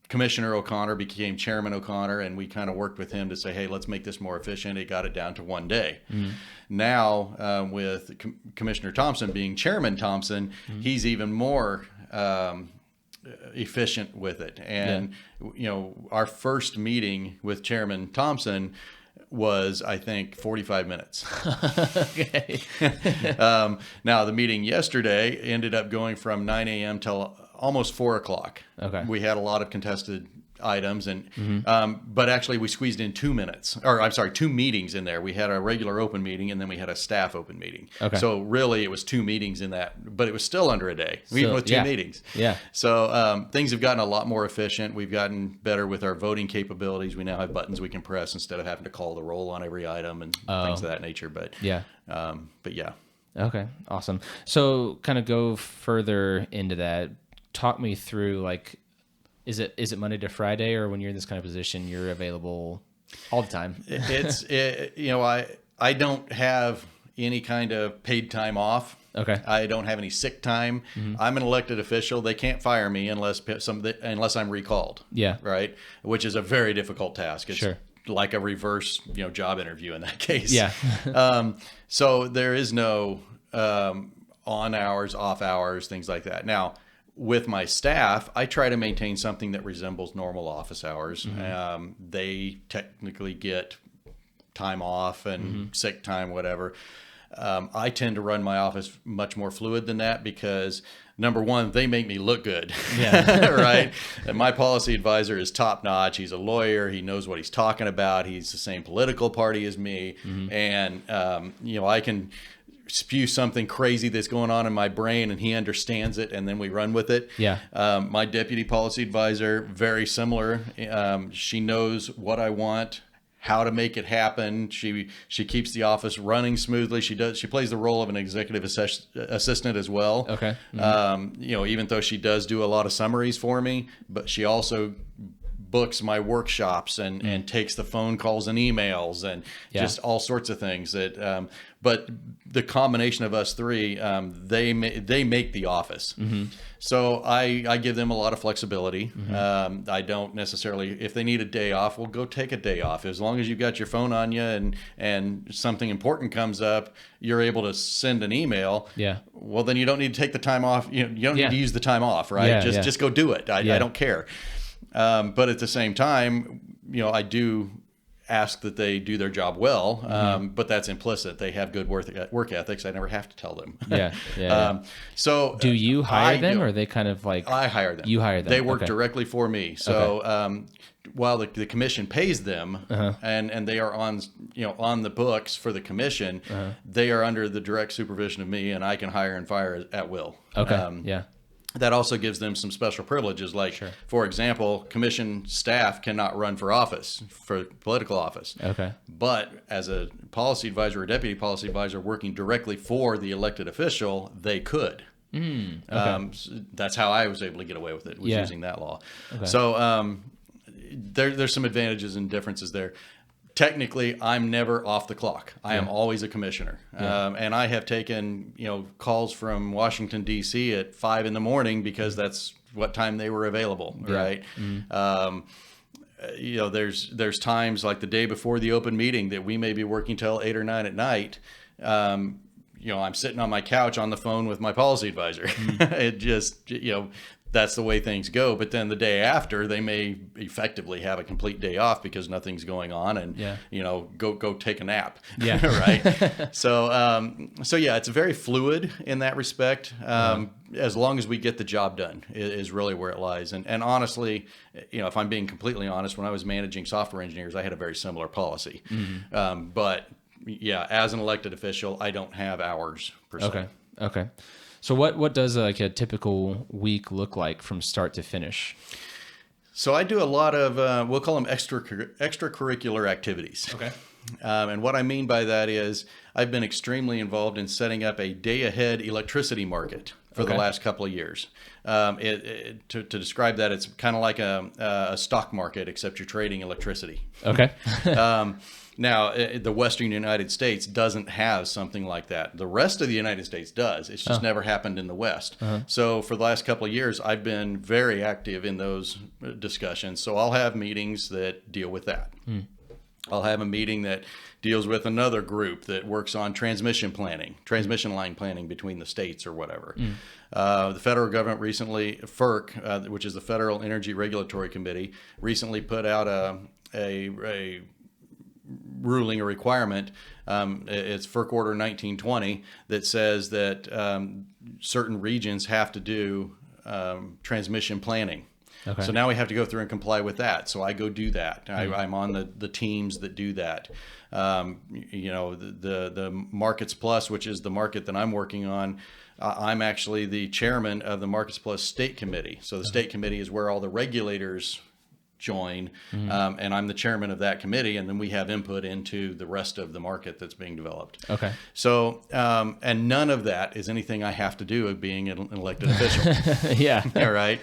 Commissioner O'Connor became Chairman O'Connor, and we kind of worked with him to say, hey, let's make this more efficient. It got it down to 1 day. Now, with Commissioner Thompson being Chairman Thompson, he's even more efficient with it. And, our first meeting with Chairman Thompson was, I think, 45 minutes. Okay. Now, the meeting yesterday ended up going from 9 a.m. till almost 4 o'clock. Okay. We had a lot of contested items, and but actually we squeezed in 2 meetings in there. We had a regular open meeting, and then we had a staff open meeting. Okay. So really it was 2 meetings in that, but it was still under a day, even with 2 meetings. Yeah. So things have gotten a lot more efficient. We've gotten better with our voting capabilities. We now have buttons we can press instead of having to call the roll on every item and things of that nature. But yeah. Okay, awesome. So kind of go further into that. Talk me through, like, is it Monday to Friday, or when you're in this kind of position, you're available all the time? I don't have any kind of paid time off. Okay. I don't have any sick time. I'm an elected official. They can't fire me unless I'm recalled. Yeah. Right. Which is a very difficult task. It's Sure. like a reverse, job interview in that case. Yeah. So there is no on hours, off hours, things like that. Now, with my staff, I try to maintain something that resembles normal office hours. They technically get time off and sick time, whatever. I tend to run my office much more fluid than that because, number one, they make me look good. Yeah. Right? And my policy advisor is top notch. He's a lawyer. He knows what he's talking about. He's the same political party as me. And, I can spew something crazy that's going on in my brain, and he understands it, and then we run with it. Yeah. My deputy policy advisor, very similar. She knows what I want, how to make it happen. She keeps the office running smoothly. She plays the role of an executive assistant as well. Okay. Even though she does do a lot of summaries for me, but she also books my workshops and takes the phone calls and emails and just all sorts of things that, but the combination of us three, they make the office. So I give them a lot of flexibility. I don't necessarily, if they need a day off, we'll go take a day off. As long as you've got your phone on you and something important comes up, you're able to send an email. Yeah. Well, then you don't need to take the time off. You don't need to use the time off, right? Just go do it. I don't care. But at the same time, I do ask that they do their job well, but that's implicit. They have good work ethics. I never have to tell them. So do you hire them, or are they kind of like... I hire them. You hire them. They work directly for me. So while the commission pays them, and they are on the books for the commission, they are under the direct supervision of me, and I can hire and fire at will. that also gives them some special privileges. Like, for example, commission staff cannot run for office, for political office. Okay. But as a policy advisor or deputy policy advisor working directly for the elected official, they could. Okay. That's how I was able to get away with it, was Yeah. using that law. Okay. So there's some advantages and differences there. Technically, I'm never off the clock. I am always a commissioner. And I have taken, calls from Washington, D.C. at 5 a.m. because that's what time they were available, right? There's times like the day before the open meeting that we may be working till 8 or 9 at night. I'm sitting on my couch on the phone with my policy advisor. It just, that's the way things go. But then the day after, they may effectively have a complete day off because nothing's going on, and go take a nap. Yeah. Right. So yeah, it's very fluid in that respect. As long as we get the job done is really where it lies. And honestly, if I'm being completely honest, when I was managing software engineers, I had a very similar policy. But yeah, as an elected official, I don't have hours per se. Okay. So what does like a typical week look like from start to finish? So I do a lot of, we'll call them extracurricular activities. Okay. And what I mean by that is I've been extremely involved in setting up a day-ahead electricity market for the last couple of years. To describe that, it's kind of like a stock market, except you're trading electricity. Okay. Now, the Western United States doesn't have something like that. The rest of the United States does. It's just never happened in the West. So for the last couple of years, I've been very active in those discussions. So I'll have meetings that deal with that. I'll have a meeting that deals with another group that works on transmission line planning between the states or whatever. The federal government recently, FERC, which is the Federal Energy Regulatory Committee, recently put out a ruling, a requirement. It's FERC Order 1920 that says that certain regions have to do transmission planning. Okay. So now we have to go through and comply with that. So I go do that. I'm on the teams that do that. The Markets Plus, which is the market that I'm working on, I'm actually the chairman of the Markets Plus State Committee. So the State Committee is where all the regulators join, and I'm the chairman of that committee, and then we have input into the rest of the market that's being developed. Okay. So, and none of that is anything I have to do of being an elected official. Yeah. All right.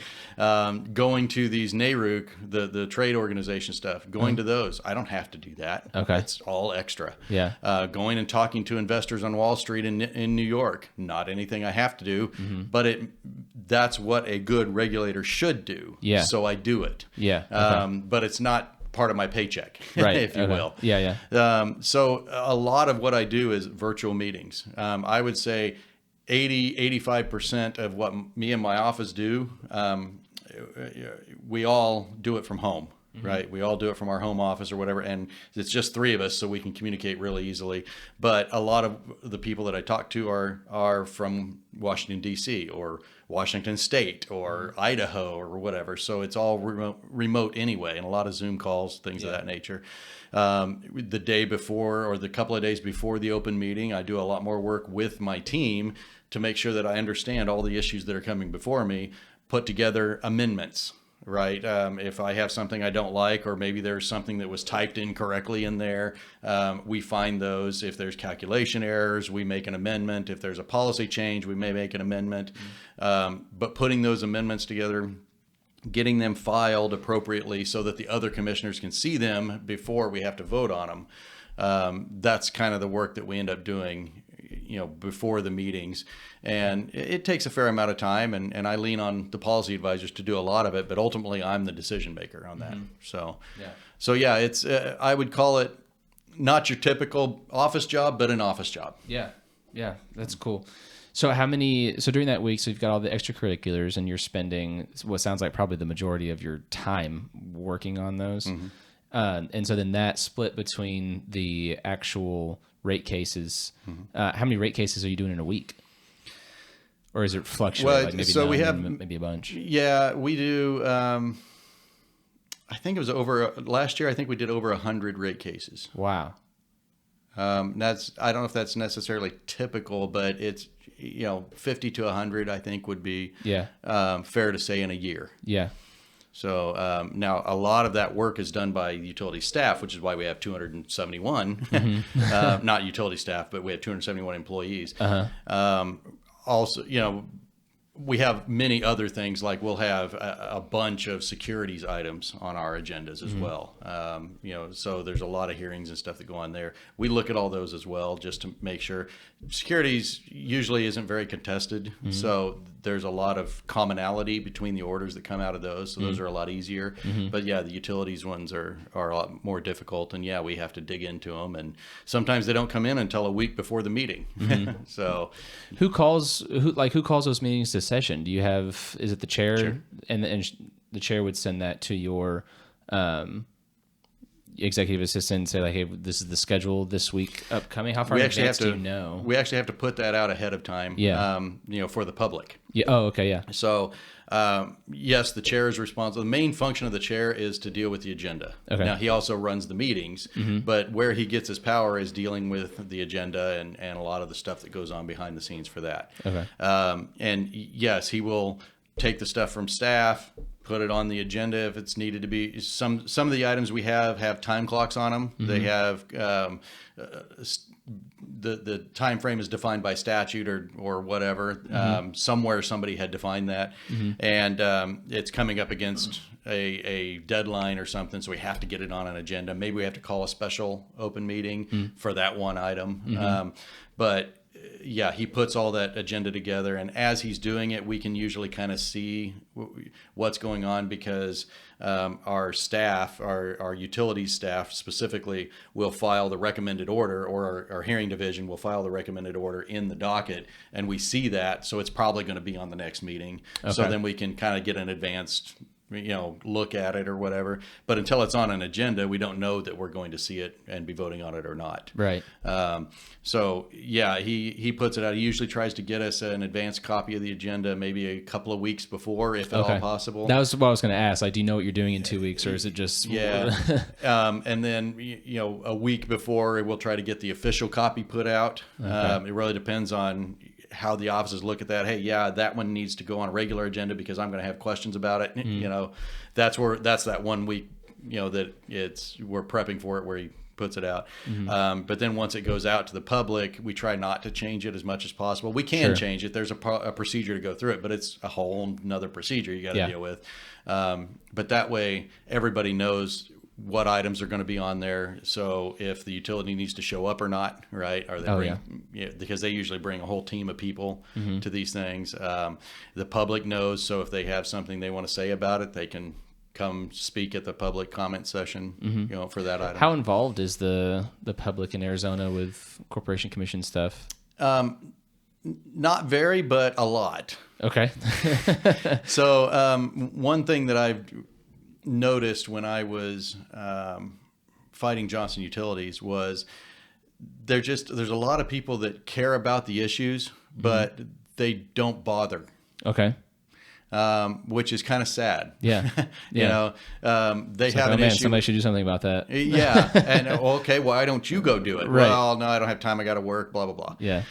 Going to these NARUC, the trade organization stuff, going to those, I don't have to do that. Okay. It's all extra. Yeah. Going and talking to investors on Wall Street in New York, not anything I have to do, but that's what a good regulator should do. Yeah. So I do it. Yeah. But it's not part of my paycheck, Right. if you will. Yeah. So a lot of what I do is virtual meetings. I would say 85% of what me and my office do, we all do it from home, right? We all do it from our home office or whatever. And it's just 3 of us, so we can communicate really easily. But a lot of the people that I talk to are from Washington, D.C. or Washington State or Idaho or whatever. So it's all remote anyway, and a lot of Zoom calls, things of that nature. The day before or the couple of days before the open meeting, I do a lot more work with my team to make sure that I understand all the issues that are coming before me, put together amendments, right? If I have something I don't like, or maybe there's something that was typed incorrectly in there, we find those. If there's calculation errors, we make an amendment. If there's a policy change, we may make an amendment. But putting those amendments together, getting them filed appropriately so that the other commissioners can see them before we have to vote on them. That's kind of the work that we end up doing, before the meetings. And it takes a fair amount of time, and I lean on the policy advisors to do a lot of it, but ultimately I'm the decision maker on that. So yeah, it's, I would call it not your typical office job, but an office job. Yeah. That's cool. So during that week, so you've got all the extracurriculars, and you're spending what sounds like probably the majority of your time working on those. And so then that split between the actual rate cases, how many rate cases are you doing in a week? Or is it fluctuate? Well, like maybe so we have maybe a bunch. Yeah, we do. I think it was last year. I think we did over 100 rate cases. Wow. I don't know if that's necessarily typical, but it's 50 to 100 I think would be Yeah. fair to say in a year. Yeah. So now a lot of that work is done by utility staff, which is why we have 271, Mm-hmm. not utility staff, but we have 271 employees. Uh-huh. Also, we have many other things, like we'll have a bunch of securities items on our agendas as well. So there's a lot of hearings and stuff that go on there. We look at all those as well, just to make sure. Securities usually isn't very contested, so there's a lot of commonality between the orders that come out of those. So those are a lot easier. But yeah, the utilities ones are a lot more difficult, and yeah, we have to dig into them. And sometimes they don't come in until a week before the meeting. So Who calls those meetings to session? Do you have, is it the chair? Sure. And the chair would send that to your executive assistant and say, like, hey, this is the schedule this week upcoming. How far in advance do you know? We actually have to put that out ahead of time. Yeah. For the public. Yeah. Oh, okay. Yeah. So, yes, the chair is responsible. The main function of the chair is to deal with the agenda. Okay. Now, he also runs the meetings, but where he gets his power is dealing with the agenda and a lot of the stuff that goes on behind the scenes for that. Okay. And yes, he will take the stuff from staff, put it on the agenda if it's needed to be. Some of the items we have time clocks on them. They have the time frame is defined by statute or whatever. Somewhere somebody had defined that, and it's coming up against a deadline or something, so we have to get it on an agenda. Maybe we have to call a special open meeting for that one item. But yeah, he puts all that agenda together, and as he's doing it, we can usually kind of see what's going on, because our staff, our utilities staff specifically, will file the recommended order, or our hearing division will file the recommended order in the docket, and we see that, so it's probably going to be on the next meeting. So Okay. then we can kind of get an advanced look at it or whatever. But until it's on an agenda, we don't know that we're going to see it and be voting on it or not. Right. So yeah, he puts it out. He usually tries to get us an advanced copy of the agenda, maybe a couple of weeks before, if at all possible. That was what I was going to ask. Like, do you know what you're doing in 2 weeks, or is it just Yeah. And then, a week before, we'll try to get the official copy put out. It really depends on how the offices look at that. Hey, yeah, that one needs to go on a regular agenda because I'm going to have questions about it. That's that 1 week, that we're prepping for it, where he puts it out. But then once it goes out to the public, we try not to change it as much as possible. We can Sure. change it. There's a procedure to go through it, but it's a whole nother procedure you got to deal with. But that way, everybody knows what items are going to be on there. So if the utility needs to show up or not, right? Are they because they usually bring a whole team of people to these things. The public knows, so if they have something they want to say about it, they can come speak at the public comment session, for that item. How involved is the public in Arizona with Corporation Commission stuff? Not very, but a lot. Okay. So one thing that I've noticed when I was fighting Johnson Utilities was there's a lot of people that care about the issues, but they don't bother. Okay. Which is kind of sad. Yeah. They It's have like, an issue. Somebody should do something about that. Yeah. And okay, why don't you go do it? Right. Well, no, I don't have time. I got to work, blah, blah, blah. Yeah.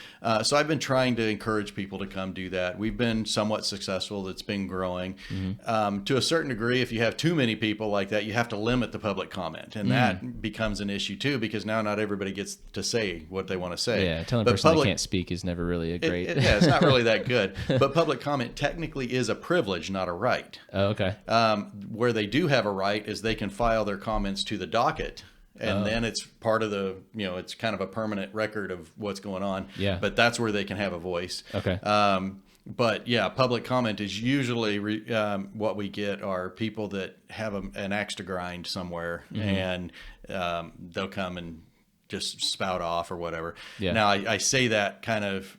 So I've been trying to encourage people to come do that. We've been somewhat successful. It's been growing. To a certain degree, if you have too many people like that, you have to limit the public comment. And that becomes an issue too, because now not everybody gets to say what they want to say. Yeah. Telling a person they can't speak is never really a great. It's not really that good. But public comment technically is a privilege, not a right. Oh, okay. Where they do have a right is they can file their comments to the docket, and then it's part of the, it's kind of a permanent record of what's going on. Yeah. But that's where they can have a voice. Okay. But yeah, public comment is usually what we get are people that have an axe to grind somewhere, and they'll come and just spout off or whatever. Yeah. Now, I say that kind of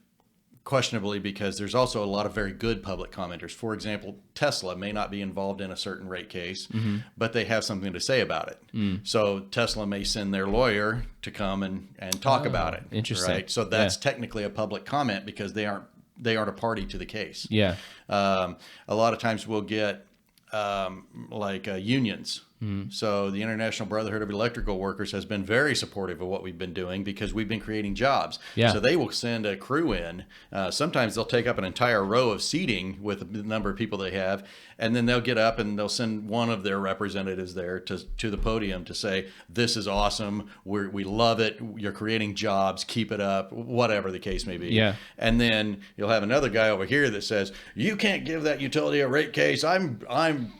questionably, because there's also a lot of very good public commenters. For example, Tesla may not be involved in a certain rate case, but they have something to say about it. So Tesla may send their lawyer to come and talk about it. Interesting. Right? So that's technically a public comment, because they aren't a party to the case. Yeah. A lot of times we'll get unions So the International Brotherhood of Electrical Workers has been very supportive of what we've been doing because we've been creating jobs. Yeah. So they will send a crew in. Sometimes they'll take up an entire row of seating with the number of people they have, and then they'll get up and they'll send one of their representatives there to the podium to say, "This is awesome. We love it. You're creating jobs. Keep it up." Whatever the case may be. Yeah. And then you'll have another guy over here that says, "You can't give that utility a rate case. I'm on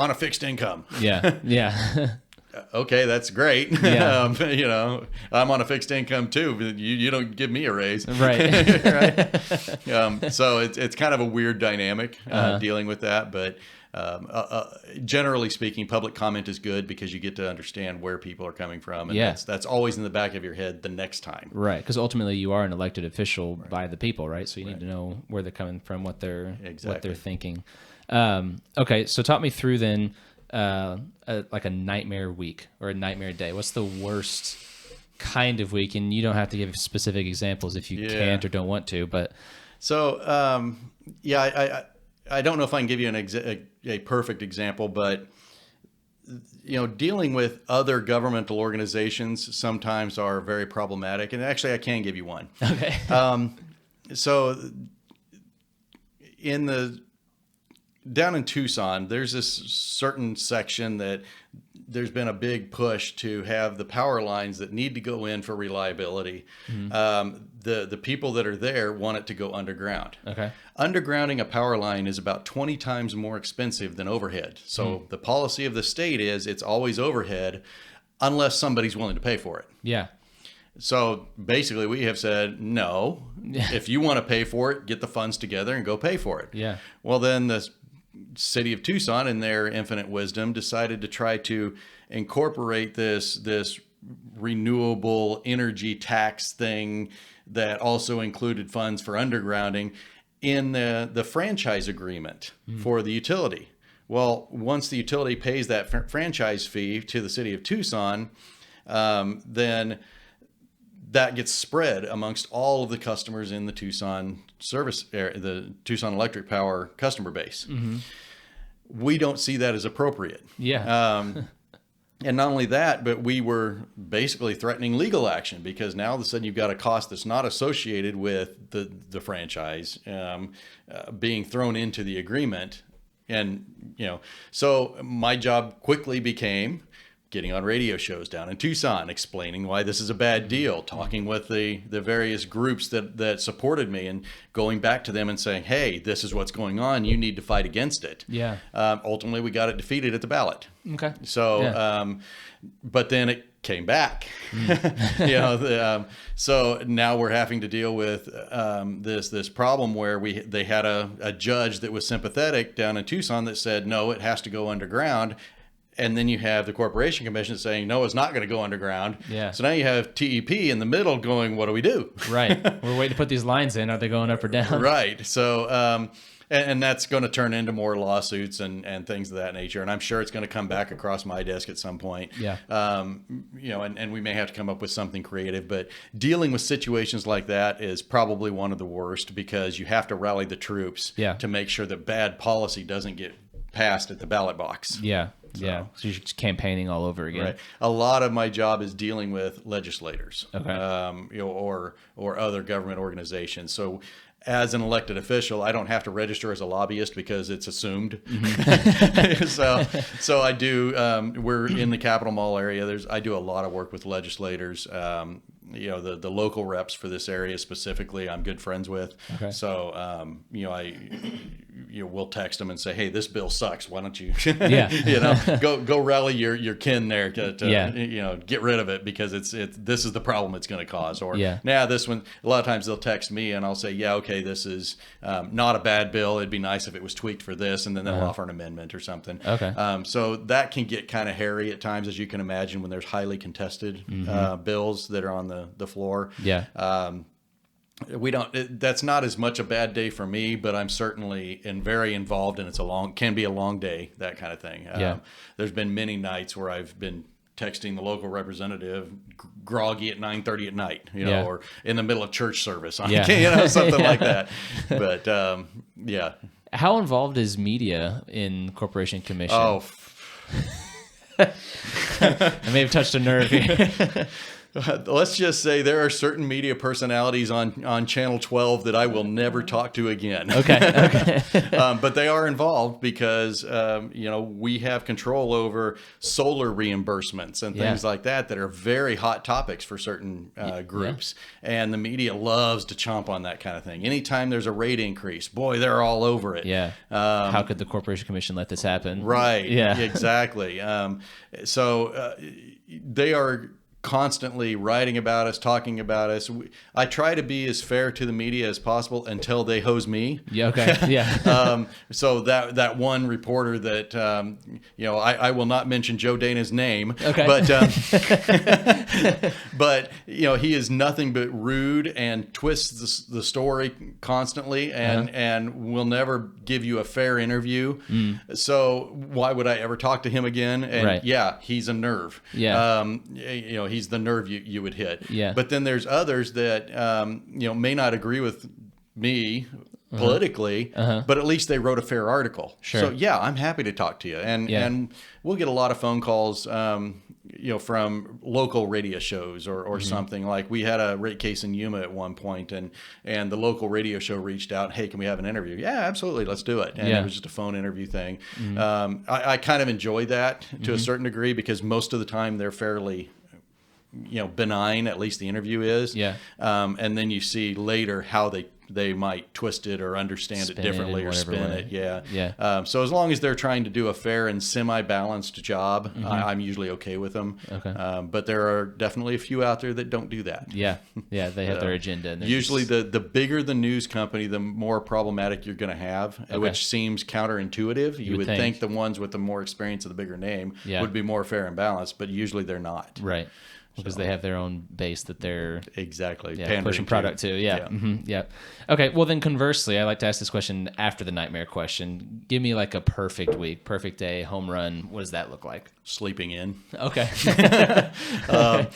a fixed income." Yeah. Yeah. Okay, that's great. Yeah. I'm on a fixed income too, but you don't give me a raise. Right. Right. So it's kind of a weird dynamic dealing with that. But generally speaking, public comment is good because you get to understand where people are coming from. And Yeah. that's always in the back of your head the next time. Right. Because ultimately you are an elected official by the people, right? So you need to know where they're coming from, what they're thinking. Okay. So talk me through then, like a nightmare week or a nightmare day. What's the worst kind of week? And you don't have to give specific examples if you can't or don't want to, but. So, I don't know if I can give you a perfect example, but dealing with other governmental organizations sometimes are very problematic. And actually I can give you one. Okay. So down in Tucson, there's this certain section that there's been a big push to have the power lines that need to go in for reliability. The people that are there want it to go underground. Okay. Undergrounding a power line is about 20 times more expensive than overhead. So the policy of the state is it's always overhead unless somebody's willing to pay for it. Yeah. So basically we have said, no, if you want to pay for it, get the funds together and go pay for it. Yeah. Well, then the city of Tucson, in their infinite wisdom, decided to try to incorporate this renewable energy tax thing that also included funds for undergrounding in the franchise agreement for the utility. Well, once the utility pays that franchise fee to the city of Tucson, then that gets spread amongst all of the customers in the Tucson service area, the Tucson Electric Power customer base. We don't see that as appropriate. Yeah. And not only that, but we were basically threatening legal action because now all of a sudden you've got a cost that's not associated with the franchise being thrown into the agreement. And, so my job quickly became getting on radio shows down in Tucson, explaining why this is a bad deal, talking with the various groups that supported me and going back to them and saying, hey, this is what's going on. You need to fight against it. Yeah. Ultimately, we got it defeated at the ballot. Okay. So, but then it came back. So now we're having to deal with this problem where they had a judge that was sympathetic down in Tucson that said, no, it has to go underground. And then you have the Corporation Commission saying, no, it's not going to go underground. Yeah. So now you have TEP in the middle going, what do we do? Right. We're waiting to put these lines in. Are they going up or down? Right. So, and that's going to turn into more lawsuits and things of that nature. And I'm sure it's going to come back across my desk at some point. Yeah. And we may have to come up with something creative, but dealing with situations like that is probably one of the worst because you have to rally the troops to make sure that bad policy doesn't get passed at the ballot box. Yeah. So you're just campaigning all over again. Right. A lot of my job is dealing with legislators, Okay. or other government organizations. So as an elected official, I don't have to register as a lobbyist because it's assumed. So I do, we're in the Capitol Mall area. I do a lot of work with legislators. The local reps for this area specifically, I'm good friends with. Okay. So, we'll text them and say, hey, this bill sucks. Why don't you, go rally your kin there to get rid of it because this is the problem it's going to cause. Or this one, a lot of times they'll text me and I'll say, okay, this is not a bad bill. It'd be nice if it was tweaked for this. And then they'll offer an amendment or something. Okay. So that can get kind of hairy at times, as you can imagine, when there's highly contested bills that are on the floor. Yeah. That's not as much a bad day for me, but I'm certainly very involved, and can be a long day, that kind of thing. There's been many nights where I've been texting the local representative groggy at 9:30 at night, or in the middle of church service, something like that. But How involved is media in Corporation Commission? Oh, I may have touched a nerve here. Let's just say there are certain media personalities on Channel 12 that I will never talk to again. Okay. But they are involved because, we have control over solar reimbursements and things like that are very hot topics for certain groups. And the media loves to chomp on that kind of thing. Anytime there's a rate increase, boy, they're all over it. Yeah. How could the Corporation Commission let this happen? Right. Yeah. Exactly. So they are constantly writing about us, talking about us. I try to be as fair to the media as possible until they hose me. Yeah. Okay. Yeah. So that one reporter that I will not mention Joe Dana's name. Okay. But he is nothing but rude and twists the story constantly, and will never give you a fair interview. So why would I ever talk to him again? And Right. yeah, he's a nerve. Yeah. He's the nerve you would hit. Yeah. But then there's others that may not agree with me politically, but at least they wrote a fair article. Sure. So yeah, I'm happy to talk to you, and we'll get a lot of phone calls, from local radio shows or something. Like we had a rate case in Yuma at one point, and the local radio show reached out, hey, can we have an interview? Yeah, absolutely, let's do it. And it was just a phone interview thing. I kind of enjoy that to a certain degree because most of the time they're fairly benign, at least the interview is. Yeah. And then you see later how they might twist it or understand it differently or spin it. Yeah. Yeah. So as long as they're trying to do a fair and semi-balanced job, I'm usually okay with them. Okay. But there are definitely a few out there that don't do that. Yeah. Yeah. They have their agenda. And Usually the bigger the news company, the more problematic you're going to have, which seems counterintuitive. You would think the ones with the more experience of the bigger name would be more fair and balanced, but usually they're not. Right. Because they have their own base that they're pushing product to. Yeah. Yeah. Okay. Well, then conversely, I like to ask this question after the nightmare question. Give me like a perfect week, perfect day, home run. What does that look like? Sleeping in. Okay. I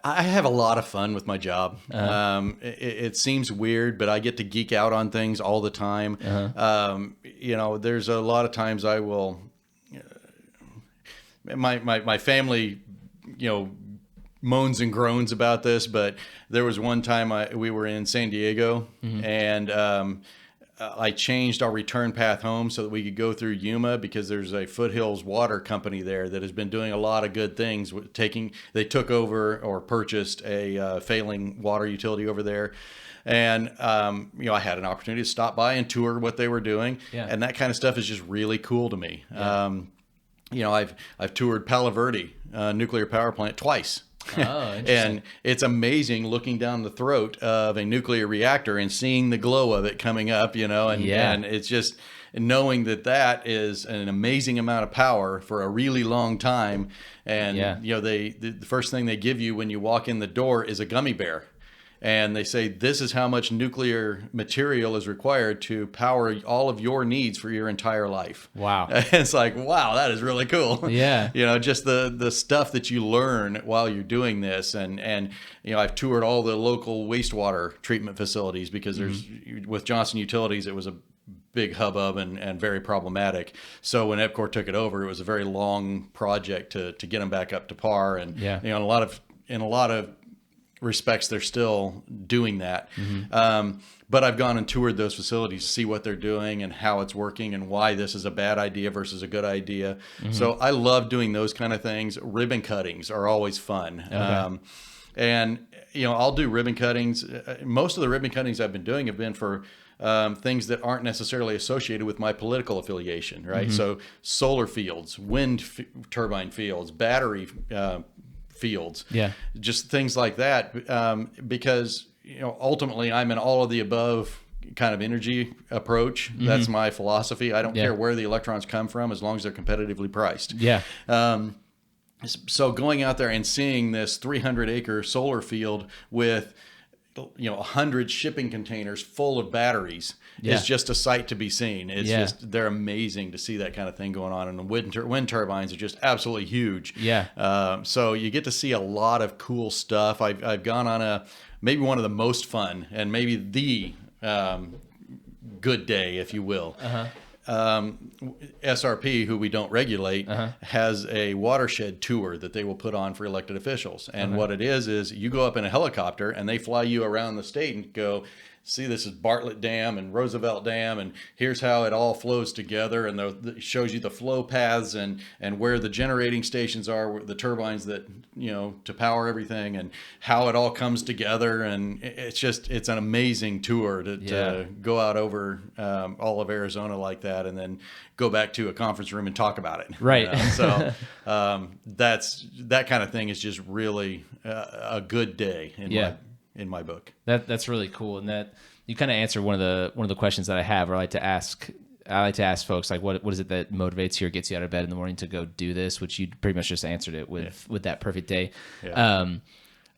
have a lot of fun with my job. It seems weird, but I get to geek out on things all the time. There's a lot of times I will. My family moans and groans about this, but there was one time we were in San Diego, and I changed our return path home so that we could go through Yuma because there's a Foothills Water Company there that has been doing a lot of good things. They took over or purchased a failing water utility over there. And, I had an opportunity to stop by and tour what they were doing. Yeah. And that kind of stuff is just really cool to me. Yeah. I've toured Palo Verde nuclear power plant twice. Oh, interesting. And it's amazing looking down the throat of a nuclear reactor and seeing the glow of it coming up, and it's just knowing that is an amazing amount of power for a really long time. And, the first thing they give you when you walk in the door is a gummy bear. And they say, this is how much nuclear material is required to power all of your needs for your entire life. Wow. And it's like, wow, that is really cool. Yeah. Just the stuff that you learn while you're doing this. And I've toured all the local wastewater treatment facilities because with Johnson Utilities, it was a big hubbub and very problematic. So when EPCOR took it over, it was a very long project to get them back up to par. And, in a lot of respects, they're still doing that. But I've gone and toured those facilities to see what they're doing and how it's working and why this is a bad idea versus a good idea. So I love doing those kind of things. Ribbon cuttings are always fun. Okay. And I'll do ribbon cuttings. Most of the ribbon cuttings I've been doing have been for things that aren't necessarily associated with my political affiliation, right? So solar fields, wind turbine fields, battery fields, just things like that, because ultimately I'm an all of the above kind of energy approach. That's my philosophy. I don't care where the electrons come from as long as they're competitively priced. So going out there and seeing this 300-acre solar field with 100 shipping containers full of batteries is just a sight to be seen. It's just, they're amazing to see that kind of thing going on. And the wind turbines are just absolutely huge. So you get to see a lot of cool stuff. I've gone on maybe one of the most fun and maybe the good day, if you will. SRP, who we don't regulate, has a watershed tour that they will put on for elected officials. And what it is you go up in a helicopter and they fly you around the state and go, see, this is Bartlett Dam and Roosevelt Dam, and here's how it all flows together, and it shows you the flow paths and where the generating stations are, the turbines that, to power everything, and how it all comes together. And it's an amazing tour to go out over all of Arizona like that, and then go back to a conference room and talk about it. Right. So that kind of thing is just really a good day in my book. That's really cool, and that you kind of answer one of the questions that I have, or I like to ask folks, like, what is it that motivates you or gets you out of bed in the morning to go do this? Which you pretty much just answered it with that perfect day. Yeah.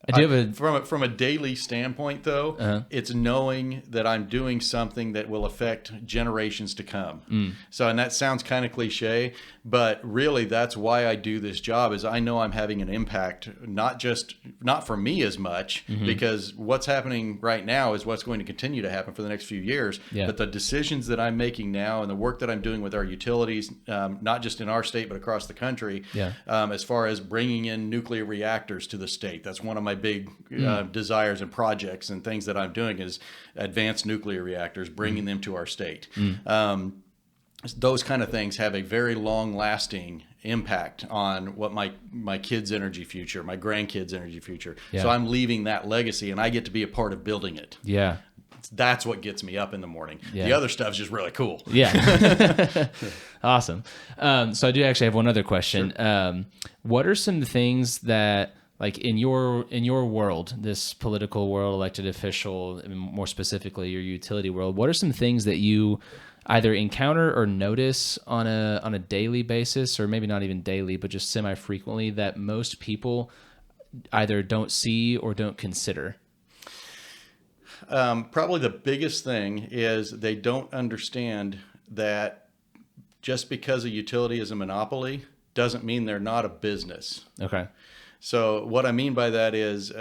I do have from a daily standpoint, though, it's knowing that I'm doing something that will affect generations to come. So, and that sounds kind of cliche, but really that's why I do this job, is I know I'm having an impact, not for me as much, because what's happening right now is what's going to continue to happen for the next few years. But the decisions that I'm making now and the work that I'm doing with our utilities, not just in our state, but across the country, as far as bringing in nuclear reactors to the state, that's one of my big desires and projects and things that I'm doing, is advanced nuclear reactors, bringing them to our state. Those kind of things have a very long-lasting impact on what my kids' energy future, my grandkids' energy future. So I'm leaving that legacy, and I get to be a part of building it. Yeah. That's what gets me up in the morning. The other stuff's just really cool. Yeah. Awesome. So I do actually have one other question. Sure. What are some things that, like, in your world, this political world, elected official, and more specifically your utility world, what are some things that you either encounter or notice on a daily basis, or maybe not even daily, but just semi-frequently, that most people either don't see or don't consider? Probably the biggest thing is they don't understand that just because a utility is a monopoly doesn't mean they're not a business. Okay. So what I mean by that is,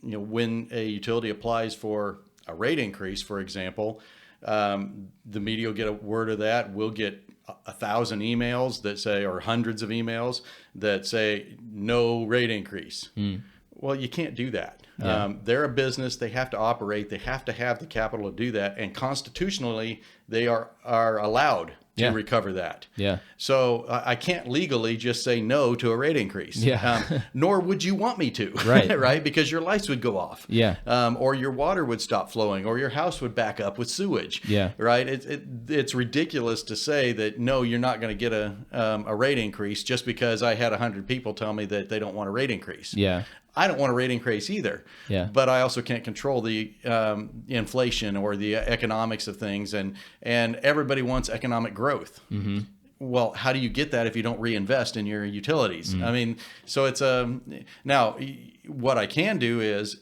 when a utility applies for a rate increase, for example, the media will get a word of that. We'll get 1,000 emails that say, or hundreds of emails that say no rate increase. Well, you can't do that. They're a business. They have to operate. They have to have the capital to do that. And constitutionally, they are allowed to recover that. So I can't legally just say no to a rate increase. Nor would you want me to, right? Because your lights would go off. Or your water would stop flowing, or your house would back up with sewage. Right? It's ridiculous to say that, no, you're not going to get a rate increase just because I had 100 people tell me that they don't want a rate increase. I don't want a rate increase either. But I also can't control the inflation or the economics of things, and everybody wants economic growth. Well, how do you get that if you don't reinvest in your utilities? I mean, so it's now what I can do is,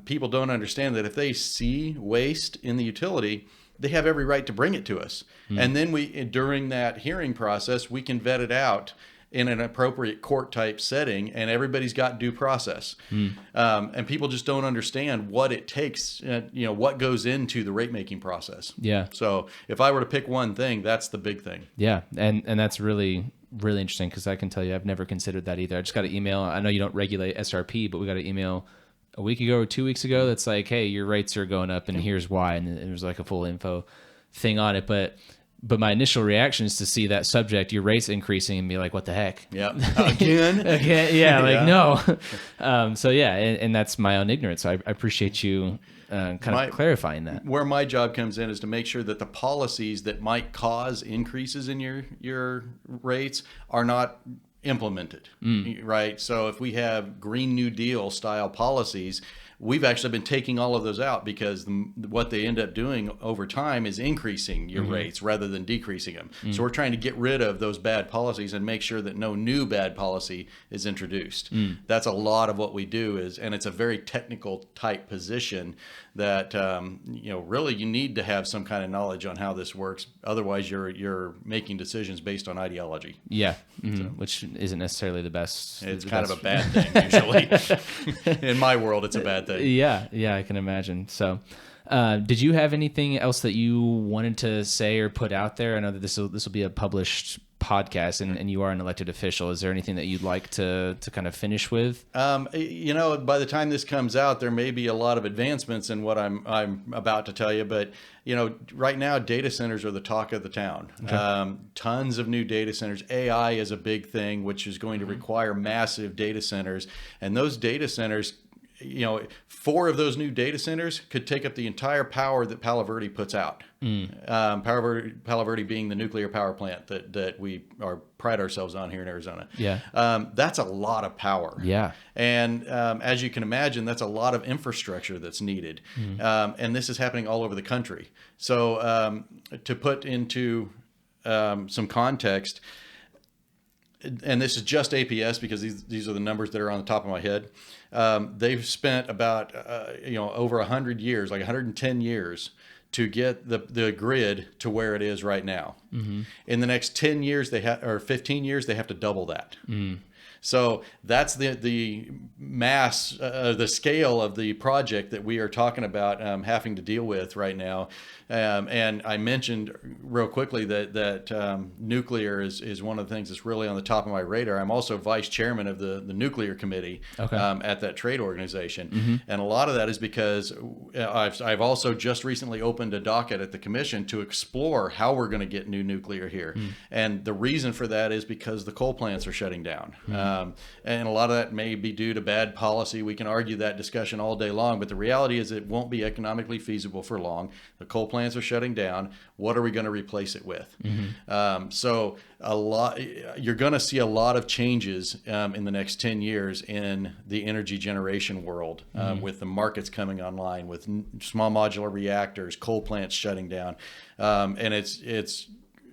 people don't understand that if they see waste in the utility, they have every right to bring it to us. And then during that hearing process, we can vet it out in an appropriate court type setting, and everybody's got due process. And people just don't understand what it takes, what goes into the rate making process. So if I were to pick one thing, that's the big thing. And that's really, really interesting, because I can tell you I've never considered that either. I just got an email. I know you don't regulate SRP, but we got an email a week ago or 2 weeks ago that's like, hey, your rates are going up and here's why. And it was like a full info thing on it. But my initial reaction is to see that subject, your rates increasing, and be like, what the heck? Again? No. And that's my own ignorance. So I appreciate you kind of clarifying that. Where my job comes in is to make sure that the policies that might cause increases in your rates are not implemented, right? So if we have Green New Deal style policies, we've actually been taking all of those out, because what they end up doing over time is increasing your rates rather than decreasing them. So we're trying to get rid of those bad policies and make sure that no new bad policy is introduced. That's a lot of what we do, and it's a very technical type position that really you need to have some kind of knowledge on how this works. Otherwise, you're making decisions based on ideology. Which isn't necessarily the best. It's kind of a bad thing usually. In my world, it's a bad thing. Yeah, I can imagine. So, Did you have anything else that you wanted to say or put out there? I know that this will be a published podcast, and you are an elected official. Is there anything that you'd like to kind of finish with? You know, by the time this comes out, there may be a lot of advancements in what I'm about to tell you, but you know, right now data centers are the talk of the town. Okay. Tons of new data centers. AI is a big thing, which is going to require massive data centers, and those data centers, you know, 4 of those new data centers could take up the entire power that Palo Verde puts out. Palo Verde being the nuclear power plant that we pride ourselves on here in Arizona. Yeah. That's a lot of power. Yeah. And as you can imagine, that's a lot of infrastructure that's needed. And this is happening all over the country. So to put into some context, and this is just APS because these are the numbers that are on the top of my head. They've spent about over 100 years, like 110 years, to get the grid to where it is right now. In the next 10 years, or 15 years, they have to double that. So that's the mass, the scale of the project that we are talking about having to deal with right now. And I mentioned real quickly that nuclear is one of the things that's really on the top of my radar. I'm also vice chairman of the nuclear committee at that trade organization. And a lot of that is because I've also just recently opened a docket at the commission to explore how we're going to get new nuclear here. And the reason for that is because the coal plants are shutting down. And a lot of that may be due to bad policy. We can argue that discussion all day long, but the reality is it won't be economically feasible for long. The coal plants are shutting down. What are we going to replace it with? So you're going to see a lot of changes in the next 10 years in the energy generation world, with the markets coming online, with small modular reactors, coal plants shutting down. And it's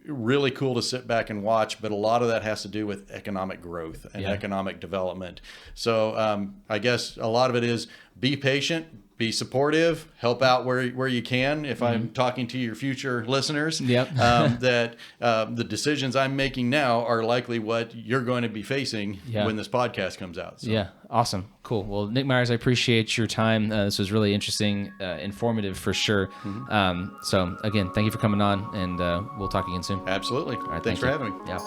really cool to sit back and watch, but a lot of that has to do with economic growth and economic development. So I guess a lot of it is be patient, be supportive, help out where you can. If I'm talking to your future listeners, that the decisions I'm making now are likely what you're going to be facing when this podcast comes out. So. Yeah, awesome, cool. Well, Nick Myers, I appreciate your time. This was really interesting, informative for sure. So again, thank you for coming on, and we'll talk again soon. Absolutely. All right, Thanks for having me. Yeah.